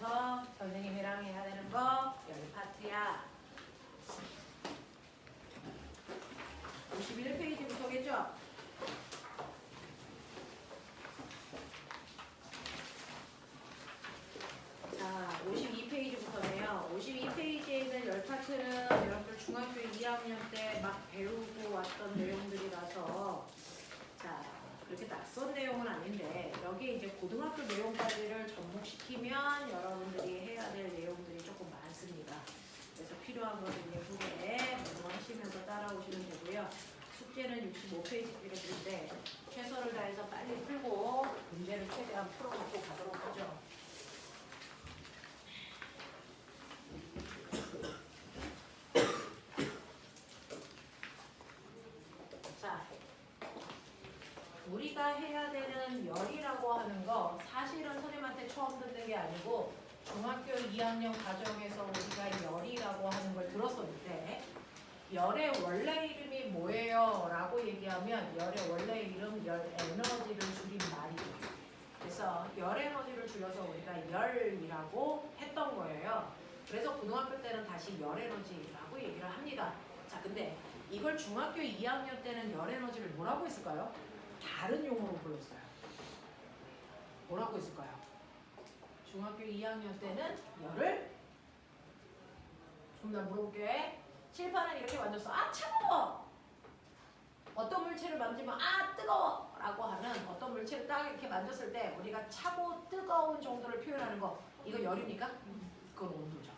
이제부터 선생님이랑 해야 되는 거 열 파트야. 51페이지부터겠죠? 자, 52페이지부터네요. 52페이지에 있는 열 파트는 여러분들 중학교 2학년 때 막 배우고 왔던 내용들이라서 자, 그렇게 낯선 내용은 아닌데 여기에 이제 고등학교 내용까지를 접목시키면 여러분들이 해야 될 내용들이 조금 많습니다. 그래서 필요한 거는 예쁘게 메모하시면서 따라오시면 되고요. 숙제는 65페이지까지인데 최선을 다해서 빨리 풀고 문제를 최대한 풀어놓고 가도록 하죠. 자, 우리가 해야 되는 열이라고 하는 거 사실은 선생님한테 처음 듣는 게 아니고 중학교 2학년 과정에서 우리가 열이라고 하는 걸 들었었는데 열의 원래 이름이 뭐예요? 라고 얘기하면 열의 원래 이름 열 에너지를 줄인 말이죠. 그래서 열 에너지를 줄여서 우리가 열이라고 했던 거예요. 그래서 고등학교 때는 다시 열 에너지라고 얘기를 합니다. 자, 근데 이걸 중학교 2학년 때는 열 에너지를 뭐라고 했을까요? 다른 용어로 불렀어요. 뭐라고 했을까요? 중학교 2학년 때는 열을 좀 더 물어볼게. 칠판은 이렇게 만졌어. 아, 차가워! 어떤 물체를 만지면 아, 뜨거워! 라고 하는 어떤 물체를 딱 이렇게 만졌을 때 우리가 차고 뜨거운 정도를 표현하는 거 이거 열입니까? 그건 온도죠.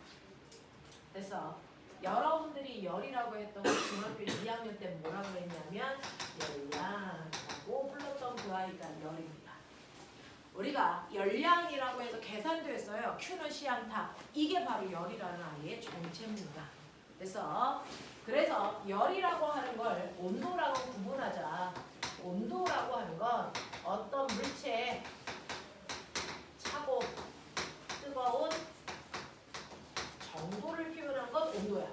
그래서 여러분들이 열이라고 했던 거 중학교 2학년 때 뭐라고 했냐면 열량이라고 불렀던 그 아이가 열입니다. 우리가 열량이라고 해서 계산도 했어요. Q는 시안타. 이게 바로 열이라는 아이의 정체입니다. 그래서 열이라고 하는 걸 온도라고 구분하자. 온도라고 하는 건 어떤 물체의 차고 뜨거운 정도를 표현한 건 온도야.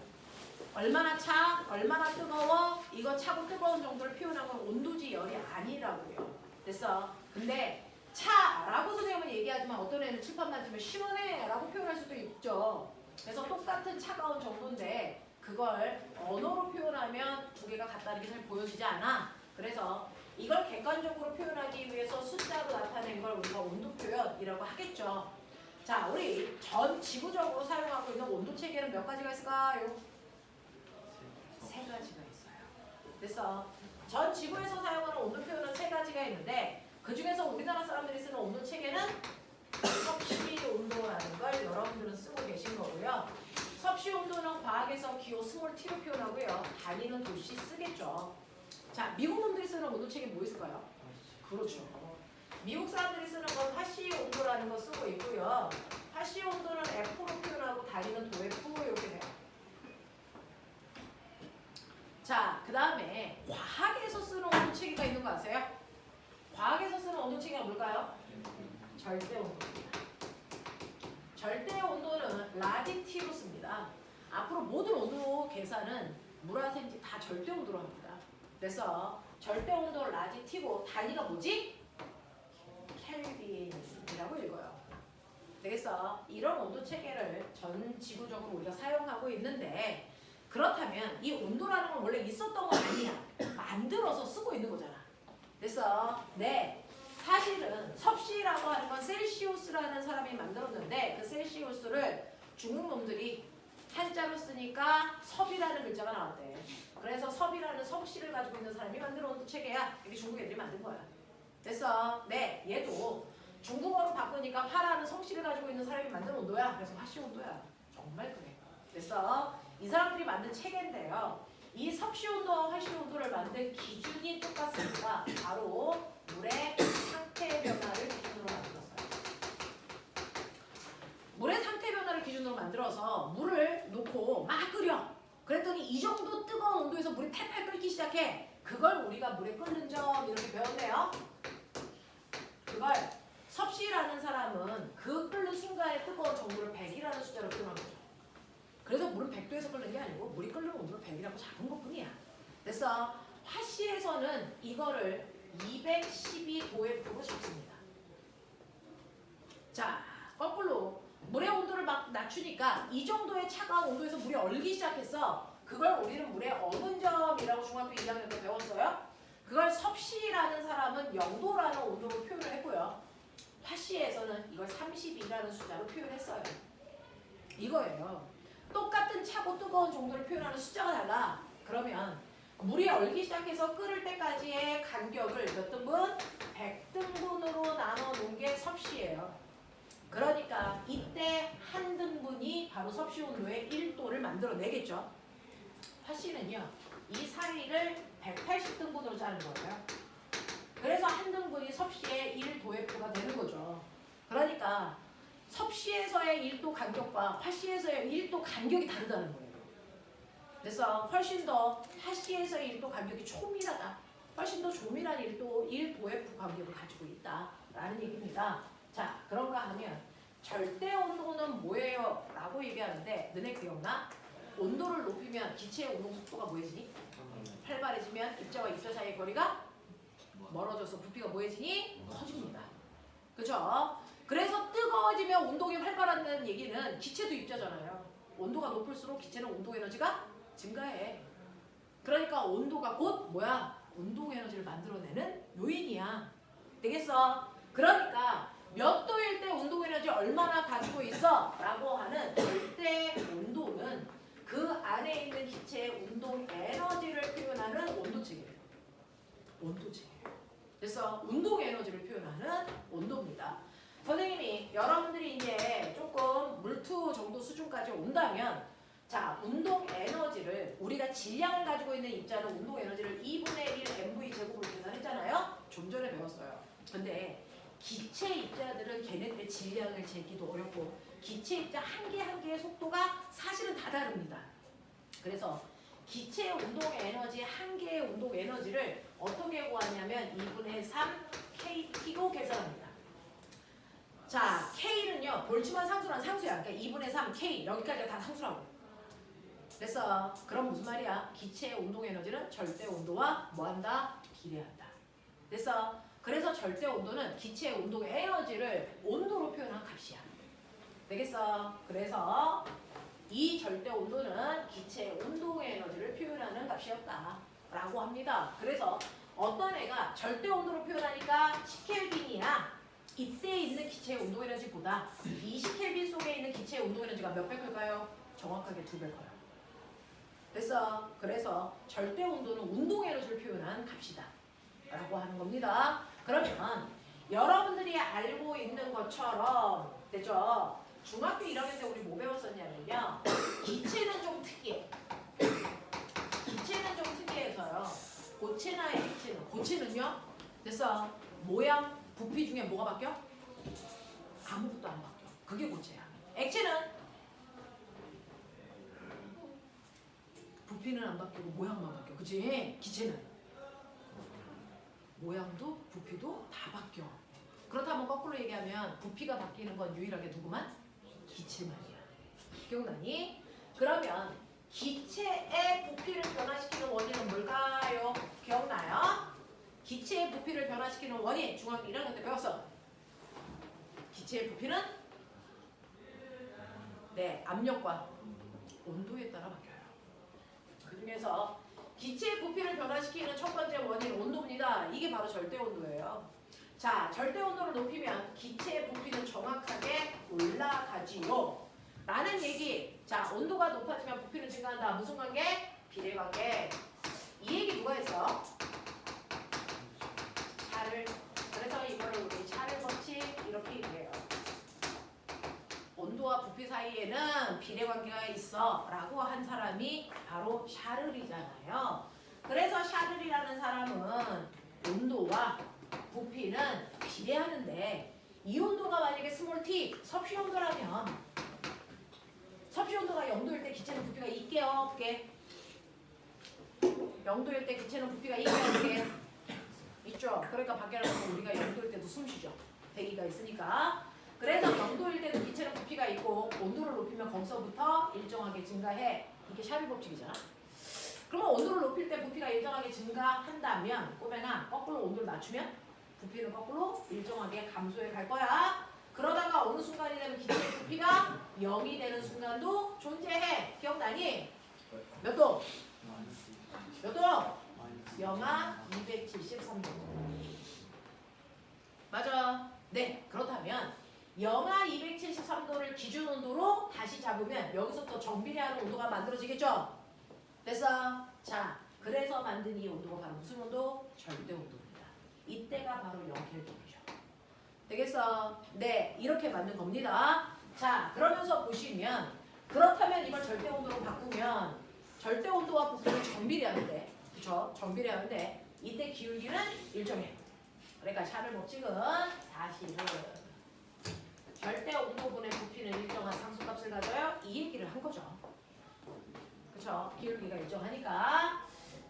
얼마나 차, 얼마나 뜨거워, 이거 차고 뜨거운 정도를 표현한 건 온도지 열이 아니라고요. 그래서 근데 차라고 선생님은 얘기하지만 어떤 애는 칠판 만지면 시원해 라고 표현할 수도 있죠. 그래서 똑같은 차가운 정도인데 그걸 언어로 표현하면 두 개가 같다는 게 잘 보여지지 않아. 그래서 이걸 객관적으로 표현하기 위해서 숫자로 나타낸 걸 우리가 온도 표현이라고 하겠죠. 자, 우리 전 지구적으로 사용하고 있는 온도 체계는 몇 가지가 있을까요? 세 가지가 있어요. 그래서 전 지구에서 사용하는 온도 표현은 세 가지가 있는데 그 중에서 우리나라 사람들이 쓰는 온도 체계는 섭씨 온도라는 걸 여러분들은 쓰고 계신 거고요. 섭씨 온도는 과학에서 기호 스몰 t로 표현하고요. 단위는 도시 쓰겠죠. 자, 미국 놈들이 쓰는 온도 체계 뭐 있을까요? 그렇죠. 미국 사람들이 쓰는 건 화씨 온도라는 거 쓰고 있고요. 화씨 온도는 F로 표현하고 단위는 도F 이렇게 돼요. 자, 그 다음에 과학에서 쓰는 온도 체계가 있는 거 아세요? 과학에서 쓰는 온도 체계가 뭘까요? 절대 온도입니다. 절대 온도는 라지 T로 씁니다. 앞으로 모든 온도 계산은 물화센지 다 절대 온도로 합니다. 그래서 절대 온도 라지 T고 단위가 뭐지? 켈빈이라고 읽어요. 그래서 이런 온도 체계를 전 지구적으로 우리가 사용하고 있는데 그렇다면 이 온도라는 건 원래 있었던 건 아니야. 만들어서 쓰고 있는 거잖아. 그래서 사실은 섭씨라고 하는 건 셀시우스라는 사람이 만들었는데 그 셀시우스를 중국 놈들이 한자로 쓰니까 섭이라는 글자가 나왔대. 그래서 섭이라는 섭씨를 가지고 있는 사람이 만든 온도 체계야. 이게 중국 애들이 만든 거야. 그래서 얘도 중국어로 바꾸니까 화라는 성씨를 가지고 있는 사람이 만든 온도야. 그래서 화씨 온도야. 정말 그래. 그래서 이 사람들이 만든 체계인데요. 이 섭씨 온도와 화씨 온도를 만든 기준이 똑같습니다. 바로 물의 상태 변화를 기준으로 만들었어요. 물의 상태 변화를 기준으로 만들어서 물을 놓고 막 끓여. 그랬더니 이 정도 뜨거운 온도에서 물이 팔팔 끓기 시작해. 그걸 우리가 물에 끓는 점 이렇게 배웠네요. 그걸 섭씨라는 사람은 그 끓는 순간의 뜨거운 정도를 100이라는 숫자로 표현한 거죠. 그래서 물은 100도에서 끓는 게 아니고 물이 끓는 온도를 100이라고 잡은 것뿐이야. 그래서 화씨에서는 이거를 212도의 표로 잡습니다. 자, 거꾸로 물의 온도를 막 낮추니까 이 정도의 차가운 온도에서 물이 얼기 시작했어. 그걸 우리는 물의 어문점이라고 중학교 2학년 때 배웠어요. 그걸 섭씨라는 사람은 0도라는 온도로 표현을 했고요. 화씨에서는 이걸 32라는 숫자로 표현했어요. 이거예요. 똑같은 차고 뜨거운 정도를 표현하는 숫자가 달라. 그러면 물이 얼기 시작해서 끓을 때까지의 간격을 몇 등분? 100등분으로 나눠 놓은 게 섭씨예요. 그러니까 이때 한 등분이 바로 섭씨 온도의 1도를 만들어내겠죠. 화씨는요. 이 사이를 180등분으로 짜는 거예요. 그래서 한 등분이 섭씨의 1도F가 되는 거죠. 그러니까 섭씨에서의 1도 간격과 화씨에서의 1도 간격이 다르다는 거예요. 그래서 훨씬 더 화씨에서의 1도 간격이 초밀하다. 훨씬 더 조밀한 1도F 간격을 가지고 있다라는 얘기입니다. 자, 그런가 하면 절대 온도는 뭐예요? 라고 얘기하는데 너네 기억나? 온도를 높이면 기체의 운동 속도가 뭐해지니? 활발해지면 입자와 입자 사이의 거리가 멀어져서 부피가 뭐해지니? 커집니다. 그렇죠? 그래서 뜨거워지면 운동이 활발하다는 얘기는 기체도 입자잖아요. 온도가 높을수록 기체는 운동 에너지가 증가해. 그러니까 온도가 곧 뭐야? 운동 에너지를 만들어내는 요인이야. 되겠어? 그러니까 몇 도일 때 운동 에너지 얼마나 가지고 있어? 라고 하는 절대 온도는 그 안에 있는 기체의 운동 에너지를 표현하는 온도체계예요. 온도체계예요. 그래서 운동 에너지를 표현하는 온도입니다. 선생님이 여러분들이 이제 조금 물투 정도 수준까지 온다면 자, 운동 에너지를 우리가 질량을 가지고 있는 입자는 운동 에너지를 2분의 1 mv 제곱으로 계산했잖아요. 좀 전에 배웠어요. 근데 기체 입자들은 걔네들의 질량을 재기도 어렵고 기체 입자 한 개 한 개의 속도가 사실은 다 다릅니다. 그래서 기체 운동 에너지 한 개의 운동 에너지를 어떻게 구하냐면 2분의 3 kt로 계산합니다. 자, k는요 볼츠만 상수란 상수야. 그러니까 2분의 3 k 여기까지가 다 상수라고. 그래서 그럼 무슨 말이야? 기체의 운동 에너지는 절대 온도와 뭐한다? 비례한다. 그래서 절대 온도는 기체의 운동 에너지를 온도로 표현한 값이야. 되겠어? 그래서 이 절대 온도는 기체의 운동 에너지를 표현하는 값이었다 라고 합니다. 그래서 어떤 애가 절대 온도로 표현하니까 10켈빈이야. 이때 있는 기체의 운동 에너지보다 20켈빈 속에 있는 기체의 운동 에너지가 몇 배 클까요? 정확하게 2배 커요. 그래서 절대 온도는 운동 에너지를 표현한 값이다 라고 하는 겁니다. 그러면 여러분들이 알고 있는 것처럼 되죠? 중학교 1학년 때 우리 뭐 배웠었냐면요. 기체는 좀 특이해. 기체는 좀 특이해서요. 고체나 액체는 고체는요. 그래서 모양, 부피 중에 뭐가 바뀌어? 아무것도 안 바뀌어. 그게 고체야. 액체는 부피는 안 바뀌고 모양만 바뀌어. 그치? 기체는 모양도 부피도 다 바뀌어. 그렇다면 거꾸로 얘기하면 부피가 바뀌는 건 유일하게 누구만? 기체만이야. 기억나니? 그러면 기체의 부피를 변화시키는 원인은 뭘까요? 기억나요? 기체의 부피를 변화시키는 원인 중학교 1학년 때 배웠어. 기체의 부피는 네, 압력과 온도에 따라 바뀌어요. 그 중에서 기체의 부피를 변화시키는 첫 번째 원인 온도입니다. 이게 바로 절대 온도예요. 자, 절대 온도를 높이면 기체의 부피는 정확하게 올라가지요. 라는 얘기. 자, 온도가 높아지면 부피는 증가한다. 무슨 관계? 비례 관계. 이 얘기 누가 했어? 샤를. 그래서 이거를 우리 샤를 법칙 이렇게 얘기해요. 온도와 부피 사이에는 비례 관계가 있어 라고 한 사람이 바로 샤를이잖아요. 그래서 샤를이라는 사람은 온도와 부피는 비례하는데 이 온도가 만약에 스몰 t, 섭씨 온도라면 섭씨 온도가 0도일 때 기체는 부피가 있게 없게? 0도일 때 기체는 부피가 있게 없게? 있죠. 그러니까 밖에 나가서 우리가 0도일 때도 숨 쉬죠. 대기가 있으니까. 그래서 0도일 때도 기체는 부피가 있고 온도를 높이면 거기서부터 일정하게 증가해. 이게 샤를 법칙이잖아. 그러면 온도를 높일 때 부피가 일정하게 증가한다면 꼬매나 거꾸로 온도를 낮추면 부피는 거꾸로 일정하게 감소해 갈 거야. 그러다가 어느 순간이 되면 기체의 부피가 0이 되는 순간도 존재해. 기억나니? 몇 도? 몇 도? 영하 273도. 맞아. 네, 그렇다면 영하 273도를 기준 온도로 다시 잡으면 여기서부터 정비례하는 온도가 만들어지겠죠? 됐어? 자, 그래서 만든 이 온도가 바로 무슨 온도? 절대 온도입니다. 이때가 바로 0켈빈이죠. 되겠어? 네, 이렇게 만든 겁니다. 자, 그러면서 보시면 그렇다면 이걸 절대 온도로 바꾸면 절대 온도와 부피를 정비례하는데, 그쵸? 정비례하는데 이때 기울기는 일정해. 그러니까 샤를 법칙은 사실은 절대 온도분의 부피는 일정한 상수값을 가져요. 이 얘기를 한 거죠. 그쵸? 기울기가 일정하니까.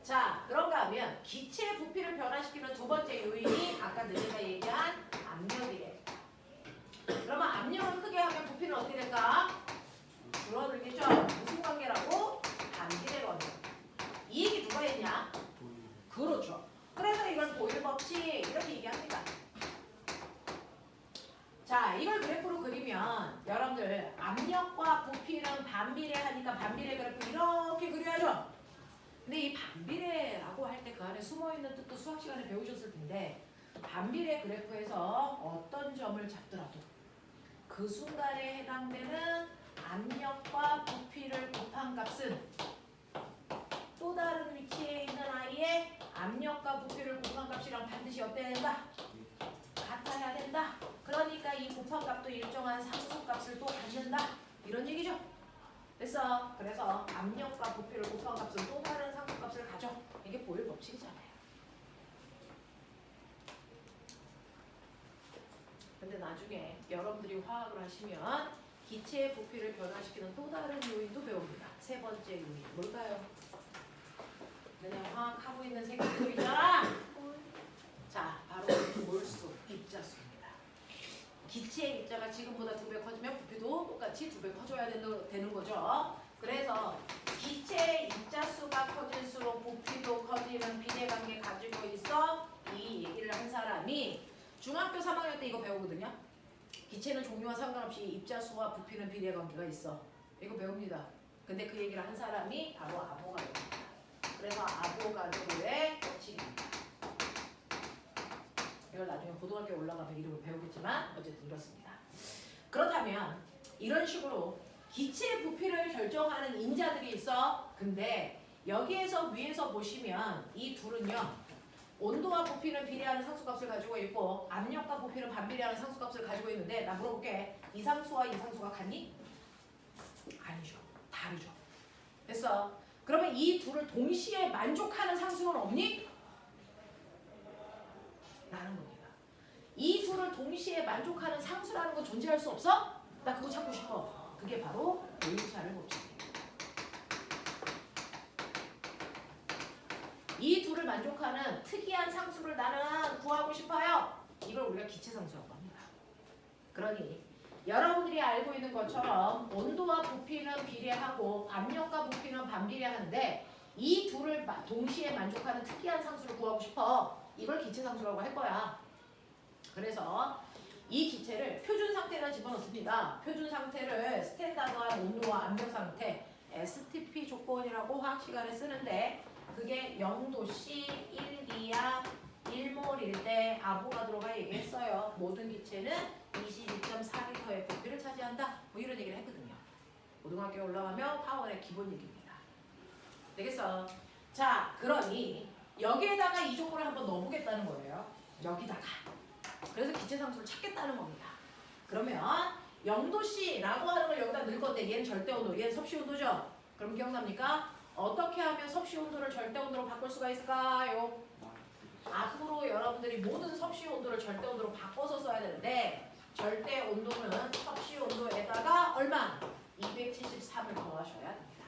자, 그런가 하면 기체의 부피를 변화시키는 두 번째 요인이 아까 내가 얘기한 압력이래. 그러면 압력을 크게 하면 부피는 어떻게 될까? 줄어들겠죠? 무슨 관계라고? 반비례 관계. 이 얘기 누가 했냐? 그렇죠. 그래서 이걸 보일 법칙 이렇게 얘기합니다. 자, 이걸 그래프로 그리면 여러분들 압력과 부피는 반비례하니까 반비례 그래프 이렇게 그려야죠. 근데 이 반비례라고 할 때 그 안에 숨어있는 뜻도 수학 시간에 배우셨을 텐데 반비례 그래프에서 어떤 점을 잡더라도 그 순간에 해당되는 압력과 부피를 곱한 값은 또 다른 위치에 있는 아이의 압력과 부피를 곱한 값이랑 반드시 어때야 된다? 같아야 된다. 그러니까 이 곱한 값도 일정한 상수값을 또 갖는다. 이런 얘기죠. 됐어. 그래서 압력과 부피를 곱한 값은 또 다른 상수값을 가져. 이게 보일 법칙이잖아요. 근데 나중에 여러분들이 화학을 하시면 기체의 부피를 변화시키는 또 다른 요인도 배웁니다. 세 번째 요인 뭘까요? 그냥 화학하고 있는 생각들이잖아. 자, 바로 몰수, 입자수입니다. 기체의 입자가 지금보다 2배 커지면 부피도 똑같이 2배 커져야 되는 거죠. 그래서 기체의 입자수가 커질수록 부피도 커지는 비례관계 가지고 있어. 이 얘기를 한 사람이 중학교 3학년 때 이거 배우거든요. 기체는 종류와 상관없이 입자수와 부피는 비례관계가 있어. 이거 배웁니다. 근데 그 얘기를 한 사람이 바로 아보가드로입니다. 그래서 아보가드로의 법칙입니다. 이걸 나중에 고등학교에 올라가면 이름을 배우겠지만 어쨌든 이렇습니다. 그렇다면 이런 식으로 기체의 부피를 결정하는 인자들이 있어. 근데 여기에서 위에서 보시면 이 둘은요. 온도와 부피는 비례하는 상수값을 가지고 있고 압력과 부피는 반비례하는 상수값을 가지고 있는데 나 물어볼게. 이 상수와 이 상수가 같니? 아니죠. 다르죠. 됐어. 그러면 이 둘을 동시에 만족하는 상수는 없니? 라는 겁니다. 이 둘을 동시에 만족하는 상수라는 건 존재할 수 없어? 나 그거 찾고 싶어. 그게 바로 웨이차를 법칙입니다. 이 둘을 만족하는 특이한 상수를 나는 구하고 싶어요. 이걸 우리가 기체상수라고 합니다. 그러니 여러분들이 알고 있는 것처럼 온도와 부피는 비례하고 압력과 부피는 반비례하는데 이 둘을 동시에 만족하는 특이한 상수를 구하고 싶어. 이걸 기체상수라고 할 거야. 그래서 이 기체를 표준 상태에다 집어넣습니다. 표준 상태를 스탠다드한 온도와 압력 상태 STP 조건이라고 화학 시간에 쓰는데 그게 0도씨 1기압 1몰일 때 아보가드로가 얘기했어요. 모든 기체는 22.4리터의 부피를 차지한다. 뭐 이런 얘기를 했거든요. 고등학교에 올라가면 파워의 기본 얘기입니다. 되겠어? 자, 그러니 여기에다가 이 조건을 한번 넣어보겠다는 거예요. 여기다가. 그래서 기체상수를 찾겠다는 겁니다. 그러면 0도씨라고 하는 걸 여기다 넣을 건데 얘는 절대온도, 얘는 섭씨온도죠? 그럼 기억납니까? 어떻게 하면 섭씨온도를 절대온도로 바꿀 수가 있을까요? 앞으로 여러분들이 모든 섭씨온도를 절대온도로 바꿔서 써야 되는데 절대온도는 섭씨온도에다가 얼마? 273을 더하셔야 됩니다.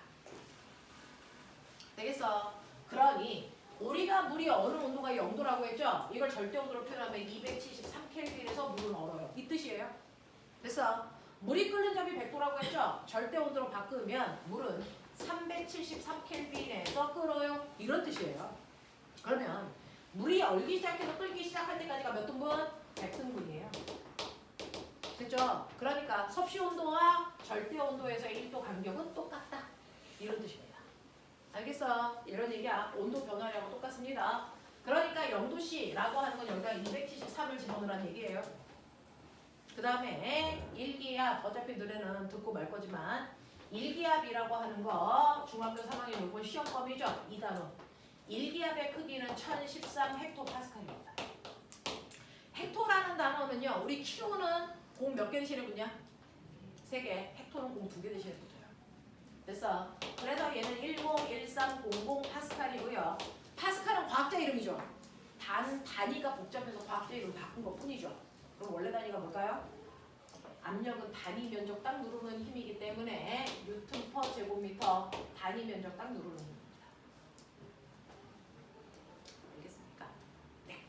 되겠어? 그러니 우리가 물이 어느 온도가 0도라고 했죠? 이걸 절대온도로 표현하면 273켈빈에서 물은 얼어요. 이 뜻이에요. 됐어? 물이 끓는 점이 100도라고 했죠? 절대온도로 바꾸면 물은 373켈빈에서 끓어요. 이런 뜻이에요. 그러면 물이 얼기 시작해서 끓기 시작할 때까지가 몇 등분? 100등분이에요. 됐죠? 그러니까 섭씨 온도와 절대 온도에서의 1도 간격은 똑같다. 이런 뜻입니다. 알겠어? 이런 얘기야. 온도 변화량은 똑같습니다. 그러니까 0도씨라고 하는 건 여기다 273을 집어넣으라는 얘기예요. 그 다음에 1기압, 어차피 너네는 듣고 말 거지만 1기압이라고 하는 거 중학교 3학년 요번 시험범위죠. 2단원. 1기압의 크기는 1013 헥토파스칼입니다. 헥토라는 단어는요. 우리 킬로는 공 몇 개 대신에 붙냐? 3개. 헥토는 공 2개 대신에 붙어요. 됐어. 그래서 얘는 101300 파스칼이고요. 파스칼은 과학자 이름이죠. 단위가 복잡해서 과학자 이름 바꾼 것 뿐이죠. 그럼 원래 단위가 뭘까요? 압력은 단위 면적 딱 누르는 힘이기 때문에 뉴턴 퍼 제곱미터 단위 면적 딱 누르는 힘입니다. 알겠습니까? 네.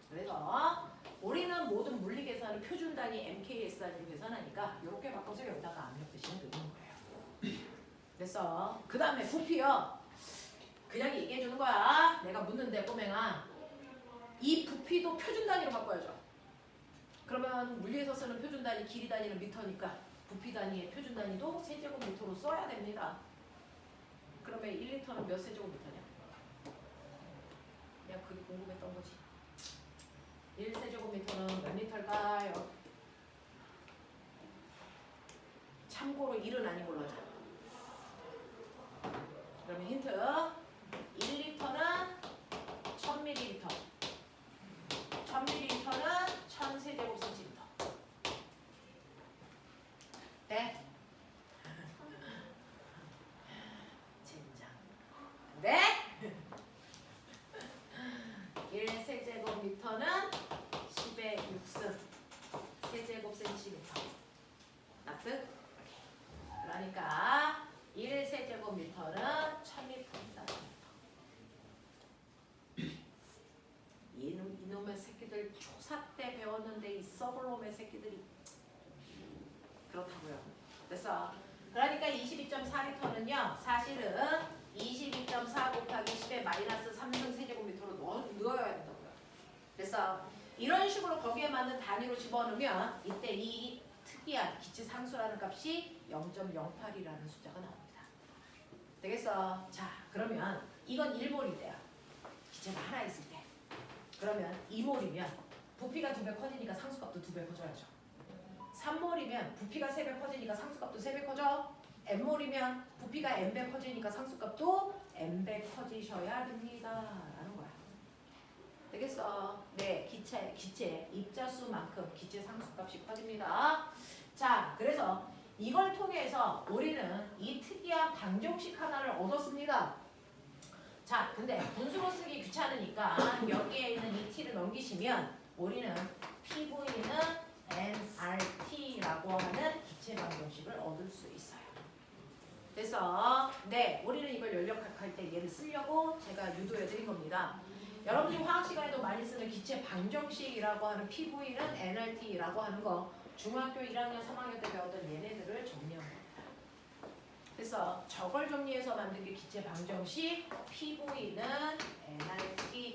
그래서 우리는 모든 물리 계산을 표준 단위 MKS 단위로 계산하니까 이렇게 바꿔서 여기다가 압력 대신에 넣는 거예요. 됐어. 그 다음에 부피요. 그냥 얘기해 주는 거야. 내가 묻는데 꼬맹아. 이 부피도 표준 단위로 바꿔야죠. 그러면 물리에서 쓰는 표준 단위, 길이 단위는 미터니까 부피 단위의 표준 단위도 세제곱미터로 써야 됩니다. 그러면 1리터는 몇 세제곱미터냐? 그냥 그게 궁금했던 거지. 1세제곱미터는 몇 리터일까요? 참고로 1은 아닌 걸로 하자. 그러면 힌트. 1리터는 1000ml. 1000ml는 1000세제곱센티미터. 네? 진짜. 네? 1세제곱미터는 10의 6승 세제곱센티미터. 납득? 그러니까 1세제곱미터는 1000m입니다. 이놈의 새끼들 초사 때 배웠는데 이 썩을 놈의 새끼들이 그렇다고요. 됐어. 그러니까 22.4리터는요. 사실은 22.4 곱하기 10의 마이너스 3승 세제곱미터로 넣어야 된다고요. 됐어. 이런 식으로 거기에 맞는 단위로 집어넣으면 이때 이 특이한 기체 상수라는 값이 0.08이라는 숫자가 나옵니다. 되겠어? 자, 그러면 이건 1몰이래요. 기체가 하나 있을 때. 그러면 2몰이면 부피가 2배 커지니까 상수값도 2배 커져야죠. 3몰이면 부피가 3배 커지니까 상수값도 3배 커져. n몰이면 부피가 n배 커지니까 상수값도 n배 커지셔야 됩니다. 라는 거야. 되겠어? 네, 기체 입자수만큼 기체 상수값이 커집니다. 자, 그래서 이걸 통해서 우리는 이 특이한 방정식 하나를 얻었습니다. 자, 근데 분수로 쓰기 귀찮으니까 여기에 있는 이 t를 넘기시면 우리는 PV는 nRT라고 하는 기체 방정식을 얻을 수 있어요. 그래서 네, 우리는 이걸 연력학할 때 얘를 쓰려고 제가 유도해 드린 겁니다. 여러분이 화학 시간에도 많이 쓰는 기체 방정식이라고 하는 PV는 nRT라고 하는 거 중학교 1학년, 3학년 때 배웠던 얘네들을 정리한 겁니다. 그래서 저걸 정리해서 만든 게 기체 방정식 PV는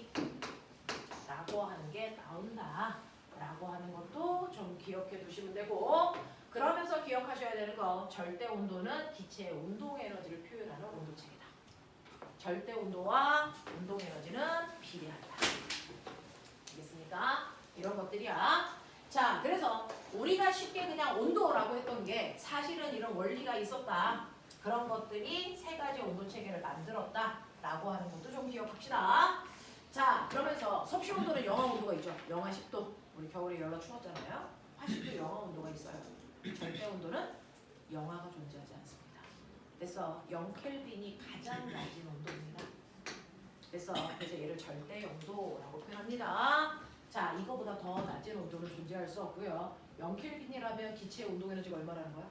nRT라고 하는 게 나온다 라고 하는 것도 좀 기억해 두시면 되고, 그러면서 기억하셔야 되는 거 절대 온도는 기체의 운동 에너지를 표현하는 온도체계다. 절대 온도와 운동 에너지는 비례한다. 알겠습니까? 이런 것들이야. 자, 그래서 우리가 쉽게 그냥 온도라고 했던 게 사실은 이런 원리가 있었다. 그런 것들이 세 가지 온도 체계를 만들었다라고 하는 것도 좀 기억합시다. 자, 그러면서 섭씨 온도는 영하 온도가 있죠. 영하 10도. 우리 겨울에 열나 추웠잖아요. 80도 영하 온도가 있어요. 절대 온도는 영하가 존재하지 않습니다. 그래서 0켈빈이 가장 낮은 온도입니다. 그래서 얘를 절대 온도라고 표현합니다. 자, 이거보다 더 낮은 온도는 존재할 수 없고요. 0켈빈이라면 기체의 운동 에너지가 얼마라는 거야?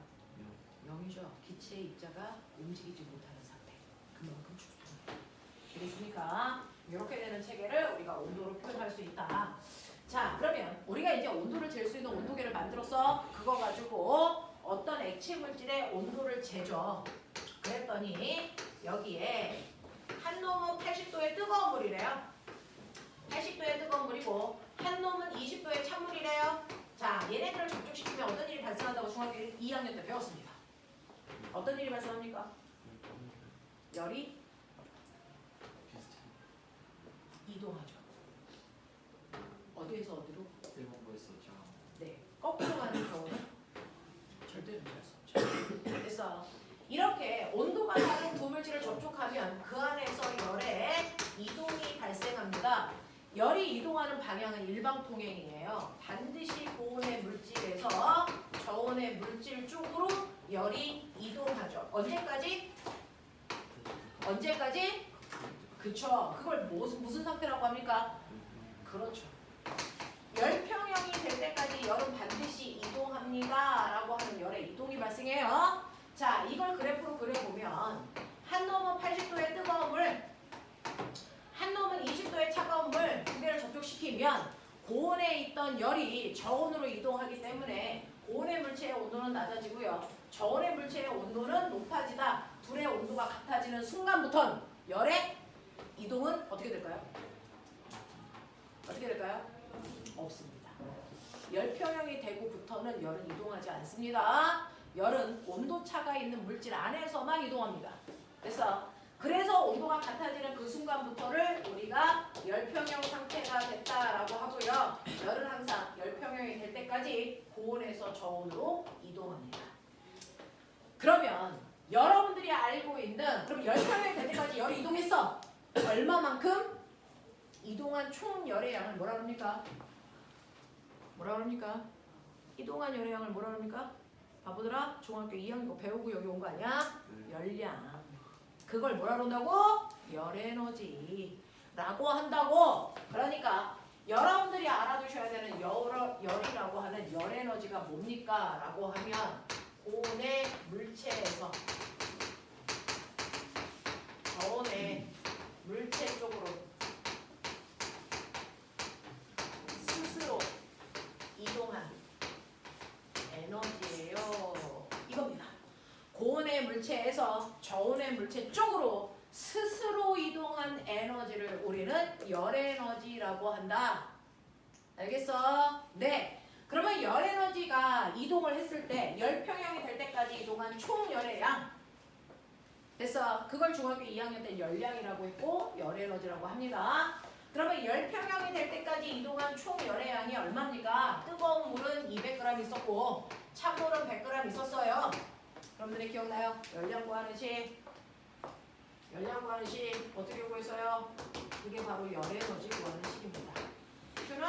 0이죠. 기체의 입자가 움직이지 못하는 상태. 그만큼 축소하는 거예요. 되겠습니까? 이렇게 되는 체계를 우리가 온도로 표현할 수 있다. 자, 그러면 우리가 이제 온도를 잴 수 있는 온도계를 만들어서 그거 가지고 어떤 액체 물질의 온도를 재죠. 그랬더니 여기에 한 놈은 80도의 뜨거운 물이래요. 80도의 뜨거운 물이고 한 놈은 20도의 찬물이래요. 자, 얘네들을 접촉시키면 어떤 일이 중학교 2학년 때 배웠습니다. 어떤 일이 발생합니까? 열이 이동하죠. 어디에서 어디로? 네, 거꾸로 가는 경우는 절대 존재할 수 없죠. 그래서 이렇게 온도가 다른 두 물질을 접촉하면 그 안에서 열의 이동이 발생합니다. 열이 이동하는 방향은 일방통행이에요. 반드시 고온의 물질에서 저온의 물질 쪽으로 열이 이동하죠. 언제까지? 언제까지? 그쵸. 그걸 무슨 상태라고 합니까? 그렇죠. 열평형이 될 때까지 열은 반드시 이동합니다. 라고 하는 열의 이동이 발생해요. 자, 이걸 그래프로 그려보면 한 놈은 80도의 뜨거운 물, 한 놈은 20도의 차가운 물 두 개를 접촉시키면 고온에 있던 열이 저온으로 이동하기 때문에 고온의 물체의 온도는 낮아지고요. 저온의 물체의 온도는 높아지다. 둘의 온도가 같아지는 순간부터 열의 이동은 어떻게 될까요? 어떻게 될까요? 없습니다. 열평형이 되고부터는 열은 이동하지 않습니다. 열은 온도차가 있는 물질 안에서만 이동합니다. 그래서 온도가 같아지는 그 순간부터를 우리가 열평형 상태가 됐다라고 하고요. 열은 항상 열평형이 될 때까지 고온에서 저온으로 이동합니다. 그러면 여러분들이 알고 있는 그럼 열평형이 될 때까지 열이 이동했어. 얼마만큼? 이동한 총 열의 양을 뭐라 그럽니까? 뭐라 그럽니까? 이동한 열의 양을 뭐라 그럽니까? 바보들아, 중학교 2학년 거 배우고 여기 온 거 아니야? 열량. 그걸 뭐라 그런다고? 열에너지라고 한다고. 그러니까 여러분들이 알아두셔야 되는 열이라고 하는 열에너지가 뭡니까? 라고 하면 고온의 물체에서 저온의 물체 쪽으로 스스로 이동한 에너지예요. 이겁니다. 고온의 물체에서 저온의 물체 쪽으로 스스로 이동한 에너지를 우리는 열에너지라고 한다. 알겠어? 네. 그러면 열에너지가 이동을 했을 때 열평형이 될 때까지 이동한 총 열의 양. 됐어. 그걸 중학교 2학년 때 열량이라고 했고 열에너지라고 합니다. 그러면 열평형이 될 때까지 이동한 총 열의 양이 얼마입니까? 뜨거운 물은 200g 있었고 찬물은 100g 있었어요. 여러분들이 기억나요? 열량 구하는 식 어떻게 구했어요? 그게 바로 열에너지 구하는 식입니다. Q는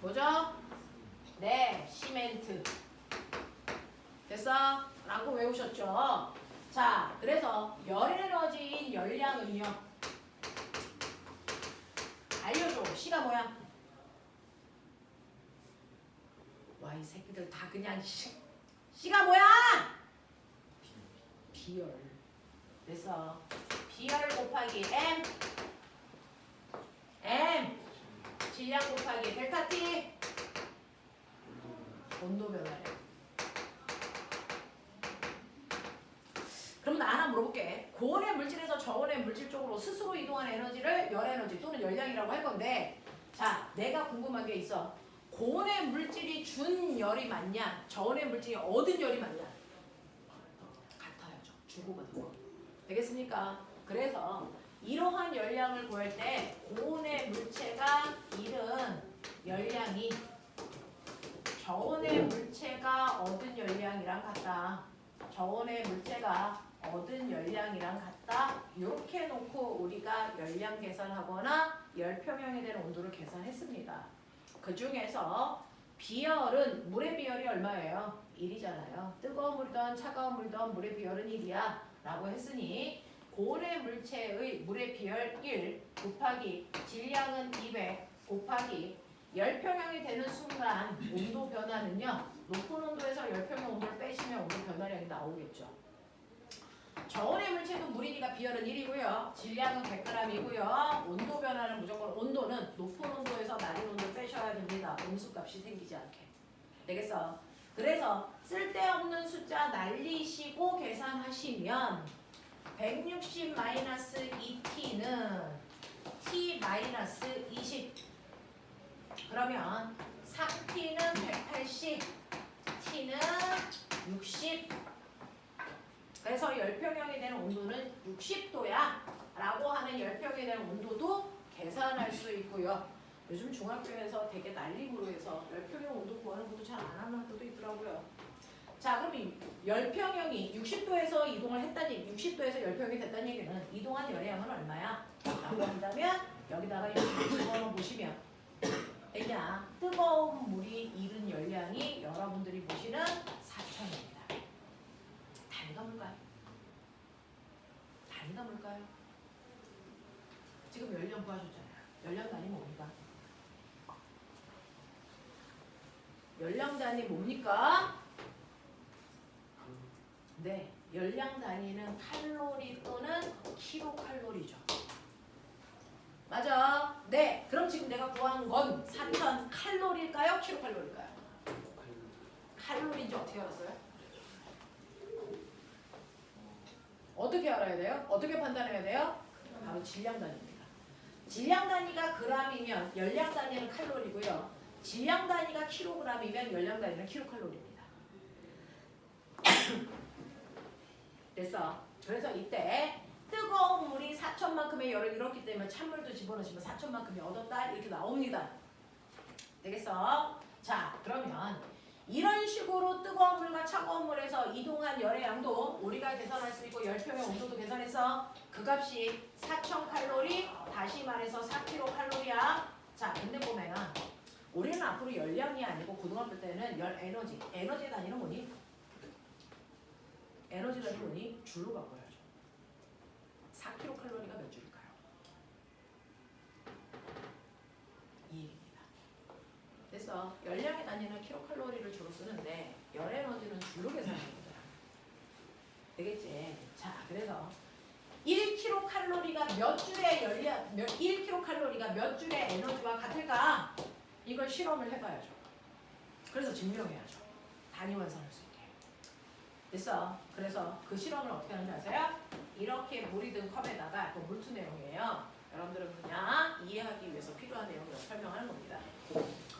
뭐죠? 네, 시멘트. 됐어? 라고 외우셨죠? 자, 그래서 열에너지인 열량은요. 알려줘. C가 뭐야? 와, 이 새끼들 다 그냥 C가 뭐야? 비열. 그래서 비열 곱하기 M 질량 곱하기 델타 T 온도 변화래. 그럼 나 하나 물어볼게. 고온의 물질에서 저온의 물질 쪽으로 스스로 이동한 에너지를 열에너지 또는 열량이라고 할 건데, 자, 내가 궁금한 게 있어. 고온의 물질이 준 열이 맞냐? 저온의 물질이 얻은 열이 맞냐? 같아야죠. 주고받은 거. 되겠습니까? 그래서 이러한 열량을 구할 때 고온의 물체가 잃은 열량이 저온의 물체가 얻은 열량이랑 같다. 저온의 물체가 얻은 열량이랑 같다. 이렇게 놓고 우리가 열량 계산하거나 열평형이 되는 온도를 계산했습니다. 그 중에서 비열은 물의 비열이 얼마예요? 1이잖아요. 뜨거운 물이든 차가운 물이든 물의 비열은 1이야 라고 했으니 고온의 물체의 물의 비열 1 곱하기 질량은 200 곱하기 열평형이 되는 순간 온도 변화는요. 높은 온도에서 열평형 온도를 빼시면 온도 변화량이 나오겠죠. 저온의 물체도 물이니까 비열은 1이고요. 질량은 100g이고요. 온도 변화는 무조건 온도는 높은 온도에서 낮은 온도를 빼셔야 됩니다. 온수값이 생기지 않게. 되겠어? 그래서 쓸데없는 숫자 날리시고 계산하시면 160-2t는 t-20 그러면 3t는 180 열평형이 되는 온도는 60도야 라고 하는 열평이 되는 온도도 계산할 수 있고요. 요즘 중학교에서 되게 난림으로 해서 열평형 온도 구하는 것도 잘 안 하는 학교도 있더라고요. 자, 그럼 이 열평형이 60도에서 이동을 했다니 60도에서 열평이 됐다는 얘기는 이동한 열의 양은 얼마야? 라고 한다면 여기다가 이렇게 집어넣어 보시면 그냥 뜨거운 물이 잃은 열량이 여러분들이 보시는 4,000입니다. 단위가 뭘까요? 단위가 뭘까요? 지금 열량 구하셨잖아요. 열량 단위 뭡니까? 열량 단위 뭡니까? 네, 열량 단위는 칼로리 또는 킬로칼로리죠. 맞아. 네, 그럼 지금 내가 구한 건 4,000 칼로리일까요? 킬로칼로리일까요? 칼로리인지 어떻게 알았어요? 어떻게 알아야 돼요? 어떻게 판단해야 돼요? 바로 질량 단위입니다. 질량 단위가 그램이면 열량 단위는 칼로리고요. 질량 단위가 킬로그램이면 열량 단위는 킬로칼로리입니다. 그래서 이때 뜨거운 물이 4,000만큼의 열을 잃었기 때문에 찬물도 집어넣으시면 4,000만큼이 얻었다 이렇게 나옵니다. 되겠어? 자, 그러면 이런 식으로 뜨거운 물과 차가운 물에서 이동한 열의 양도 우리가 계산할 수 있고 열평의 온도도 계산해서 그 값이 4,000칼로리, 다시 말해서 4kcal야. 자, 근데 보면은 우리는 앞으로 열량이 아니고 고등학교 때는 열 에너지 단위는 뭐니? 에너지 단위 뭐니? 줄로 바꿔야죠. 4kcal가 몇 줄일까요? 이 얘기입니다. 그래서 열량의 단위는 킬로칼로리를 주로 쓰는데 열 에너지는 줄로 계산하는 거야. 되겠지? 자, 그래서 1kcal가 몇 줄의 열량, 1kcal가 몇 줄의 에너지와 같을까? 이걸 실험을 해봐야죠. 그래서 증명해야죠. 단위 완성할 수 있게. 됐어. 그래서 그 실험을 어떻게 하는지 아세요? 이렇게 물이 든 컵에다가 그 물투 내용이에요. 여러분들은 그냥 이해하기 위해서 필요한 내용을 설명하는 겁니다.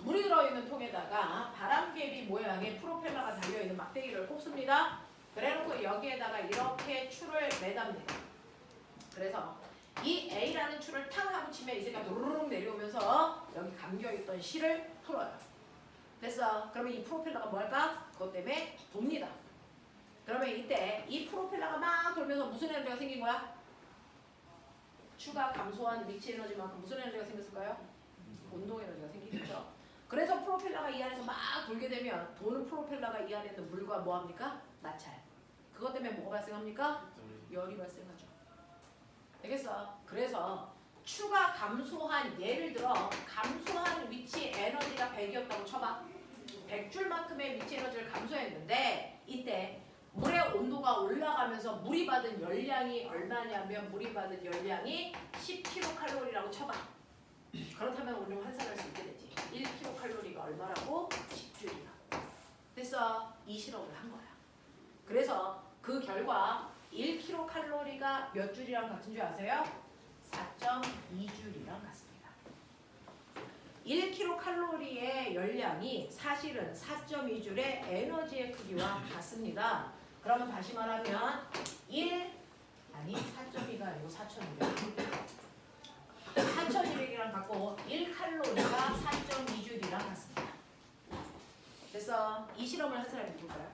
물이 들어있는 통에다가 바람개비 모양의 프로펠러가 달려있는 막대기를 꼽습니다. 그래놓고 여기에다가 이렇게 줄을 매답니다. 그래서 이 A라는 줄을 탕 하고 치면 이 새가 도르륵 내려오면서 여기 감겨있던 실을 풀어요. 됐어. 그러면 이 프로펠러가 뭐 할까? 그것 때문에 돕니다. 그러면 이때 이 프로펠러가 막 돌면서 무슨 에너지가 생긴 거야? 추가 감소한 위치 에너지만큼 무슨 에너지가 생겼을까요? 운동 에너지가 생기겠죠. 그래서 프로펠러가 이 안에서 막 돌게 되면 도는 프로펠러가 이 안에 있는 물과 뭐 합니까? 마찰. 그것 때문에 뭐가 발생합니까? 열이 발생하죠. 되겠어? 그래서 추가 감소한 예를 들어 감소한 위치 에너지가 100이었다고 쳐봐. 100줄만큼의 위치 에너지를 감소했는데 이때 물의 온도가 올라가면서 물이 받은 열량이 얼마냐면 물이 받은 열량이 10kcal라고 쳐봐. 그렇다면 우리는 환산할 수 있게 되지. 1kcal가 얼마라고? 10줄이나. 됐어? 이 실험을 한 거야. 그래서 그 결과 1kcal가 몇 줄이랑 같은 줄 아세요? 4.2줄이랑 같습니다. 1kcal의 열량이 사실은 4.2줄의 에너지의 크기와 같습니다. 그러면 다시 말하면 4.2가 아니고 4,200. 4,200이랑 같고 1칼로리가 4.2줄이랑 같습니다. 그래서 이 실험을 한 사람이 누굴까요?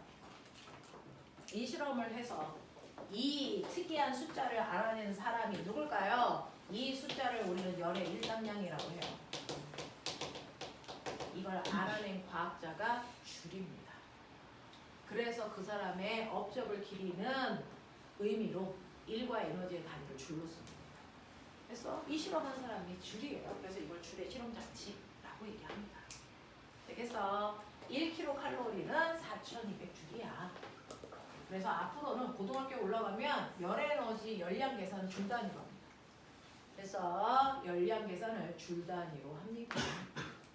이 실험을 해서 이 특이한 숫자를 알아낸 사람이 누굴까요? 이 숫자를 우리는 열의 일당량이라고 해요. 이걸 알아낸 과학자가 줄입니다. 그래서 그 사람의 업적을 기리는 의미로 일과 에너지의 단위를 줄로 씁니다. 그래서 이 실험한 사람이 줄이에요. 그래서 이걸 줄의 실험 장치라고 얘기합니다. 그래서 1kcal는 4,200줄이야. 그래서 앞으로는 고등학교 올라가면 열 에너지 열량 계산 줄 단위로 합니다. 그래서 열량 계산을 줄 단위로 합니다.